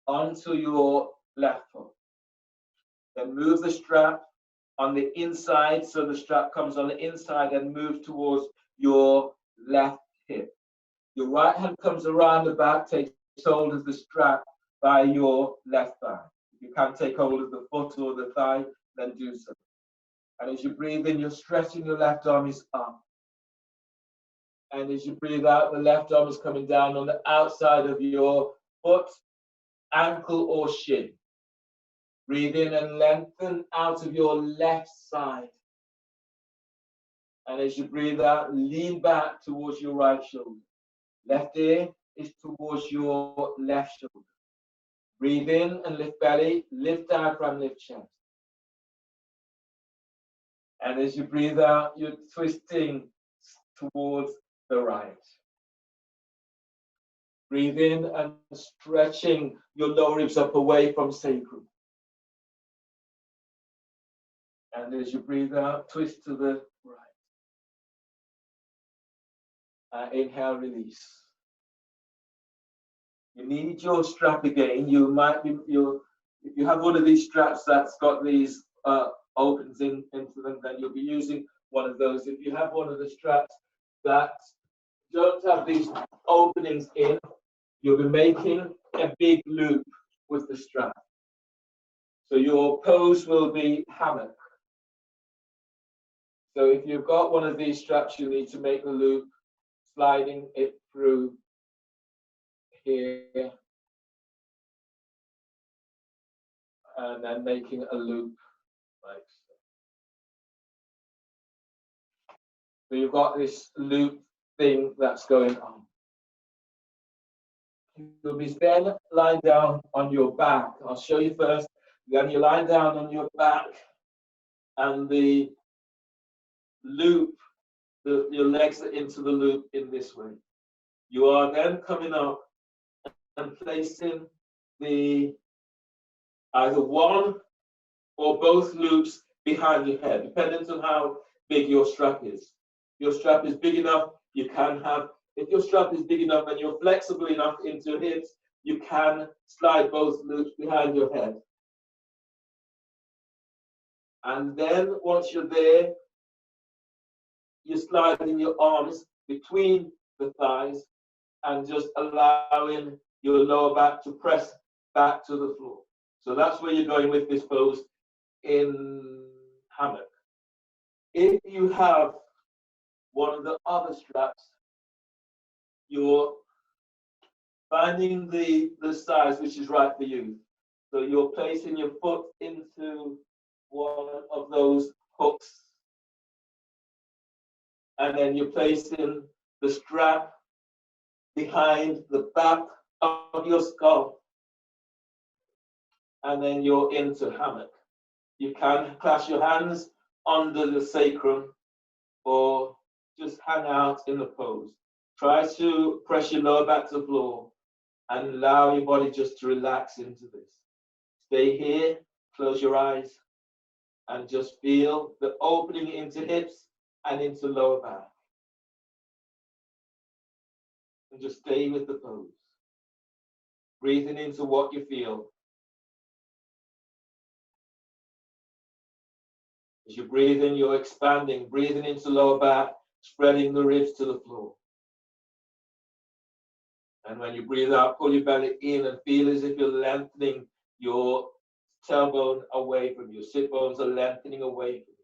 onto your left foot. Then move the strap on the inside, so the strap comes on the inside and move towards your left hip. Your right hand comes around the back, takes hold of the strap by your left thigh. If you can't take hold of the foot or the thigh, then do so. And as you breathe in, you're stretching your left arm is up. And as you breathe out, the left arm is coming down on the outside of your foot, ankle, or shin. Breathe in and lengthen out of your left side. And as you breathe out, lean back towards your right shoulder. Left ear is towards your left shoulder. Breathe in and lift belly, lift diaphragm, lift chest. And as you breathe out, you're twisting towards the right. Breathe in and stretching your lower ribs up away from sacrum. And as you breathe out, twist to the right. Inhale, release. You need your strap again. You might be, if you have one of these straps that's got these opens into them, then you'll be using one of those. If you have one of the straps that don't have these openings in, you'll be making a big loop with the strap. So your pose will be hammock. So if you've got one of these straps, you need to make the loop, sliding it through here, and then making a loop like so. So you've got this loop thing that's going on. You'll be then lying down on your back. I'll show you first. Then you lie down on your back, and the loop, your legs are into the loop in this way. You are then coming up and placing the either one or both loops behind your head, depending on how big your strap is. If your strap is big enough, you can have, if your strap is big enough and you're flexible enough into your hips, you can slide both loops behind your head. And then once you're there, you're sliding your arms between the thighs and just allowing your lower back to press back to the floor. So that's where you're going with this pose in hammock. If you have one of the other straps, you're finding the size which is right for you. So you're placing your foot into one of those hooks, and then you're placing the strap behind the back of your skull, and then you're into hammock. You can clasp your hands under the sacrum or just hang out in the pose. Try to press your lower back to the floor and allow your body just to relax into this. Stay here, close your eyes, and just feel the opening into hips and into lower back. And just stay with the pose. Breathing into what you feel. As you breathe in, you're expanding, breathing into lower back, spreading the ribs to the floor. And when you breathe out, pull your belly in and feel as if you're lengthening your tailbone away from you. Sit bones are lengthening away from you.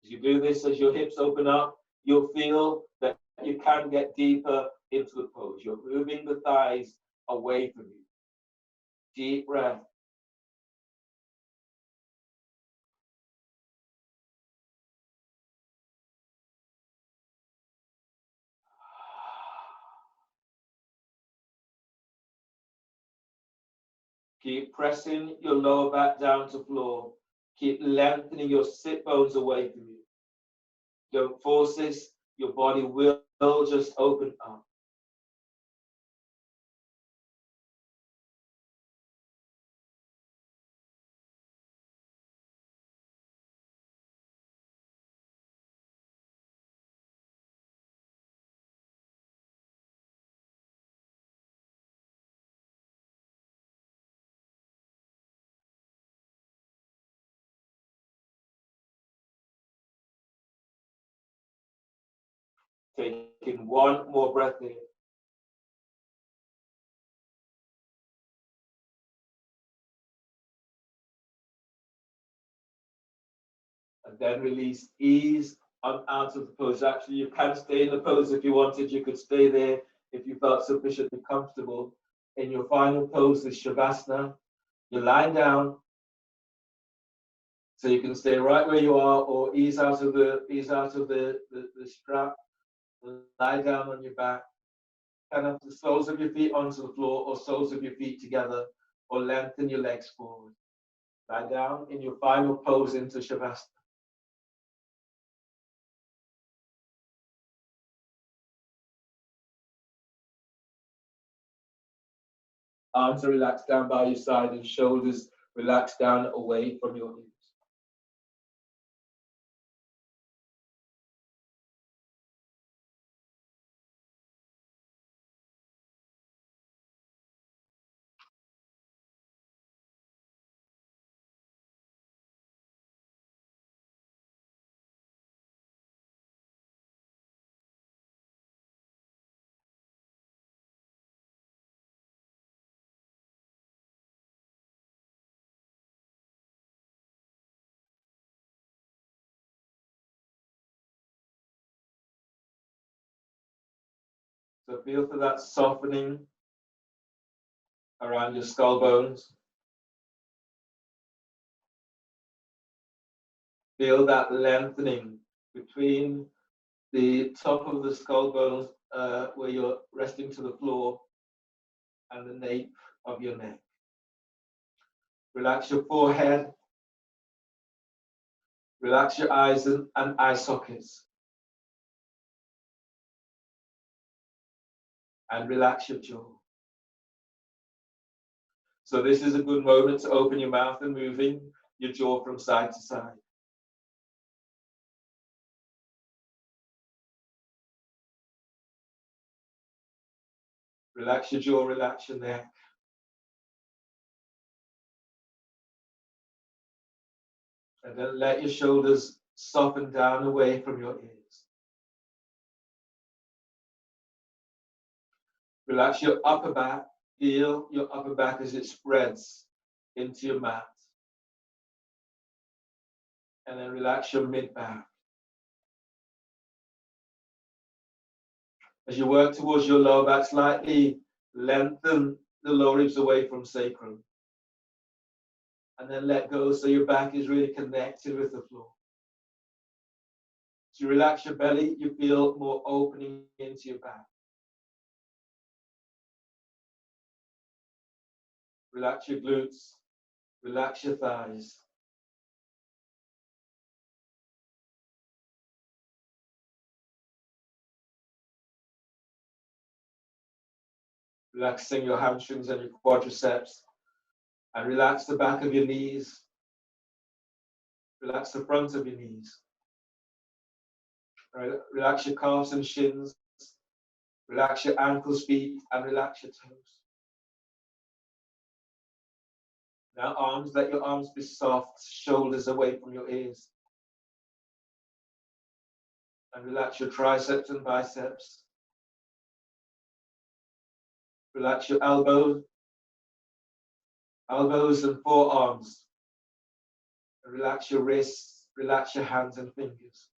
As you do this, as your hips open up, you'll feel that you can get deeper into the pose. You're moving the thighs away from you. Deep breath. Keep pressing your lower back down to floor. Keep lengthening your sit bones away from you. Don't force this. Your body will just open up. Taking one more breath in. And then release, ease on out of the pose. Actually, you can stay in the pose if you wanted. You could stay there if you felt sufficiently comfortable. In your final pose, the Shavasana, you're lying down. So you can stay right where you are or ease out of the strap. Lie down on your back. Kind of the soles of your feet onto the floor or soles of your feet together, or lengthen your legs forward. Lie down in your final pose into Shavasana. Arms are relaxed down by your side and shoulders relaxed down away from your hips. So feel for that softening around your skull bones. Feel that lengthening between the top of the skull bones where you're resting to the floor and the nape of your neck. Relax your forehead. Relax your eyes and eye sockets. And relax your jaw. So this is a good moment to open your mouth and moving your jaw from side to side. Relax your jaw, relax your neck. And then let your shoulders soften down away from your ears. Relax your upper back. Feel your upper back as it spreads into your mat. And then relax your mid back. As you work towards your lower back, slightly lengthen the lower ribs away from sacrum. And then let go so your back is really connected with the floor. As you relax your belly, you feel more opening into your back. Relax your glutes, relax your thighs. Relaxing your hamstrings and your quadriceps. And relax the back of your knees. Relax the front of your knees. Relax your calves and shins. Relax your ankles, feet, and relax your toes. Now arms, let your arms be soft, shoulders away from your ears. And relax your triceps and biceps. Relax your elbows and forearms. And relax your wrists, relax your hands and fingers.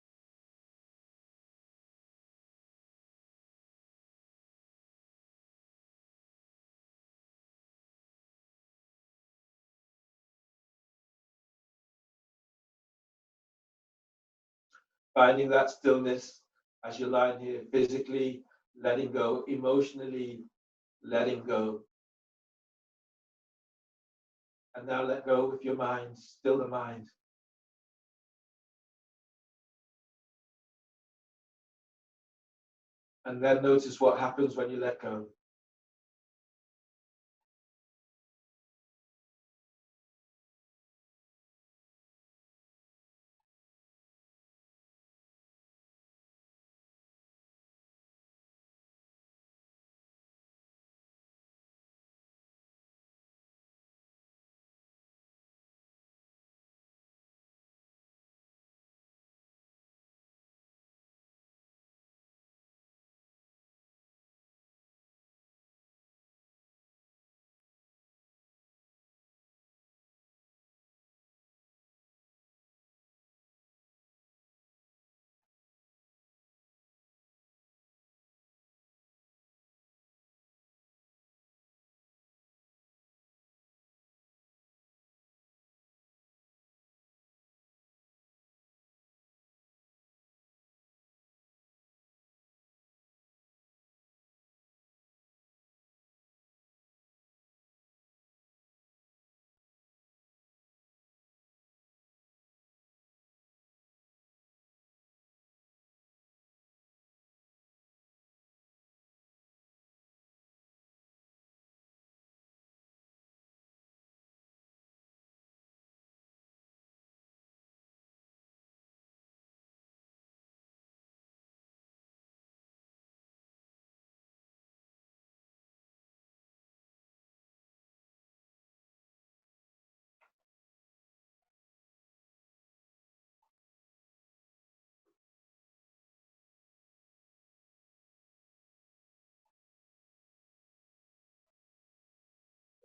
Finding that stillness as you're lying here, physically letting go, emotionally letting go. And now let go with your mind, still the mind. And then notice what happens when you let go.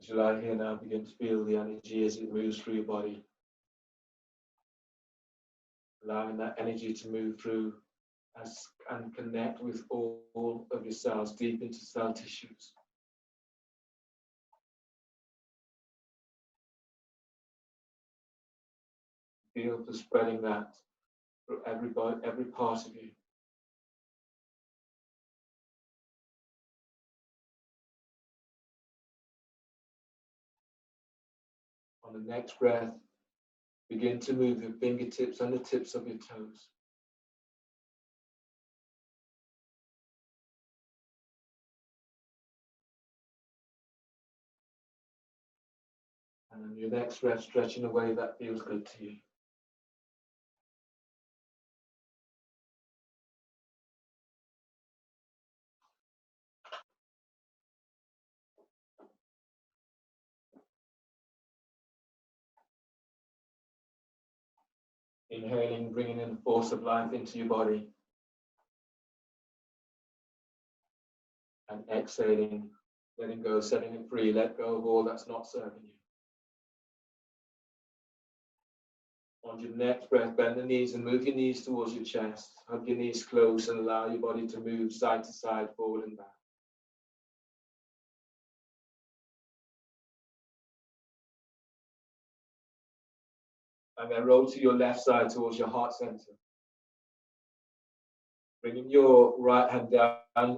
As you lie here now, begin to feel the energy as it moves through your body. Allowing that energy to move through and connect with all of your cells, deep into cell tissues. Feel for spreading that through every part of you. On the next breath, begin to move your fingertips and the tips of your toes. And on your next breath, stretch in a way that feels good to you. Inhaling, bringing in the force of life into your body. And exhaling, letting go, setting it free. Let go of all that's not serving you. On your next breath, bend the knees and move your knees towards your chest. Hug your knees close and allow your body to move side to side, forward and back. And then roll to your left side towards your heart center. Bringing your right hand down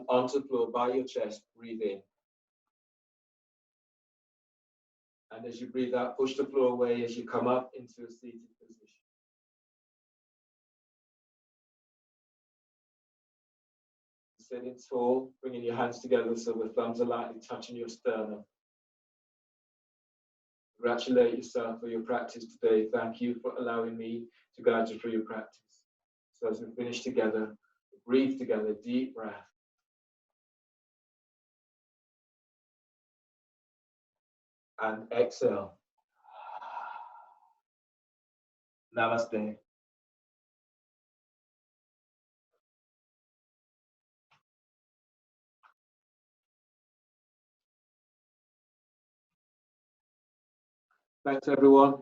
onto the floor by your chest, breathe in. And as you breathe out, push the floor away as you come up into a seated position. Sitting tall, bringing your hands together so the thumbs are lightly touching your sternum. Congratulate yourself for your practice today. Thank you for allowing me to guide you through your practice. So as we finish together, breathe together, deep breath. And exhale. Namaste. Thanks, everyone.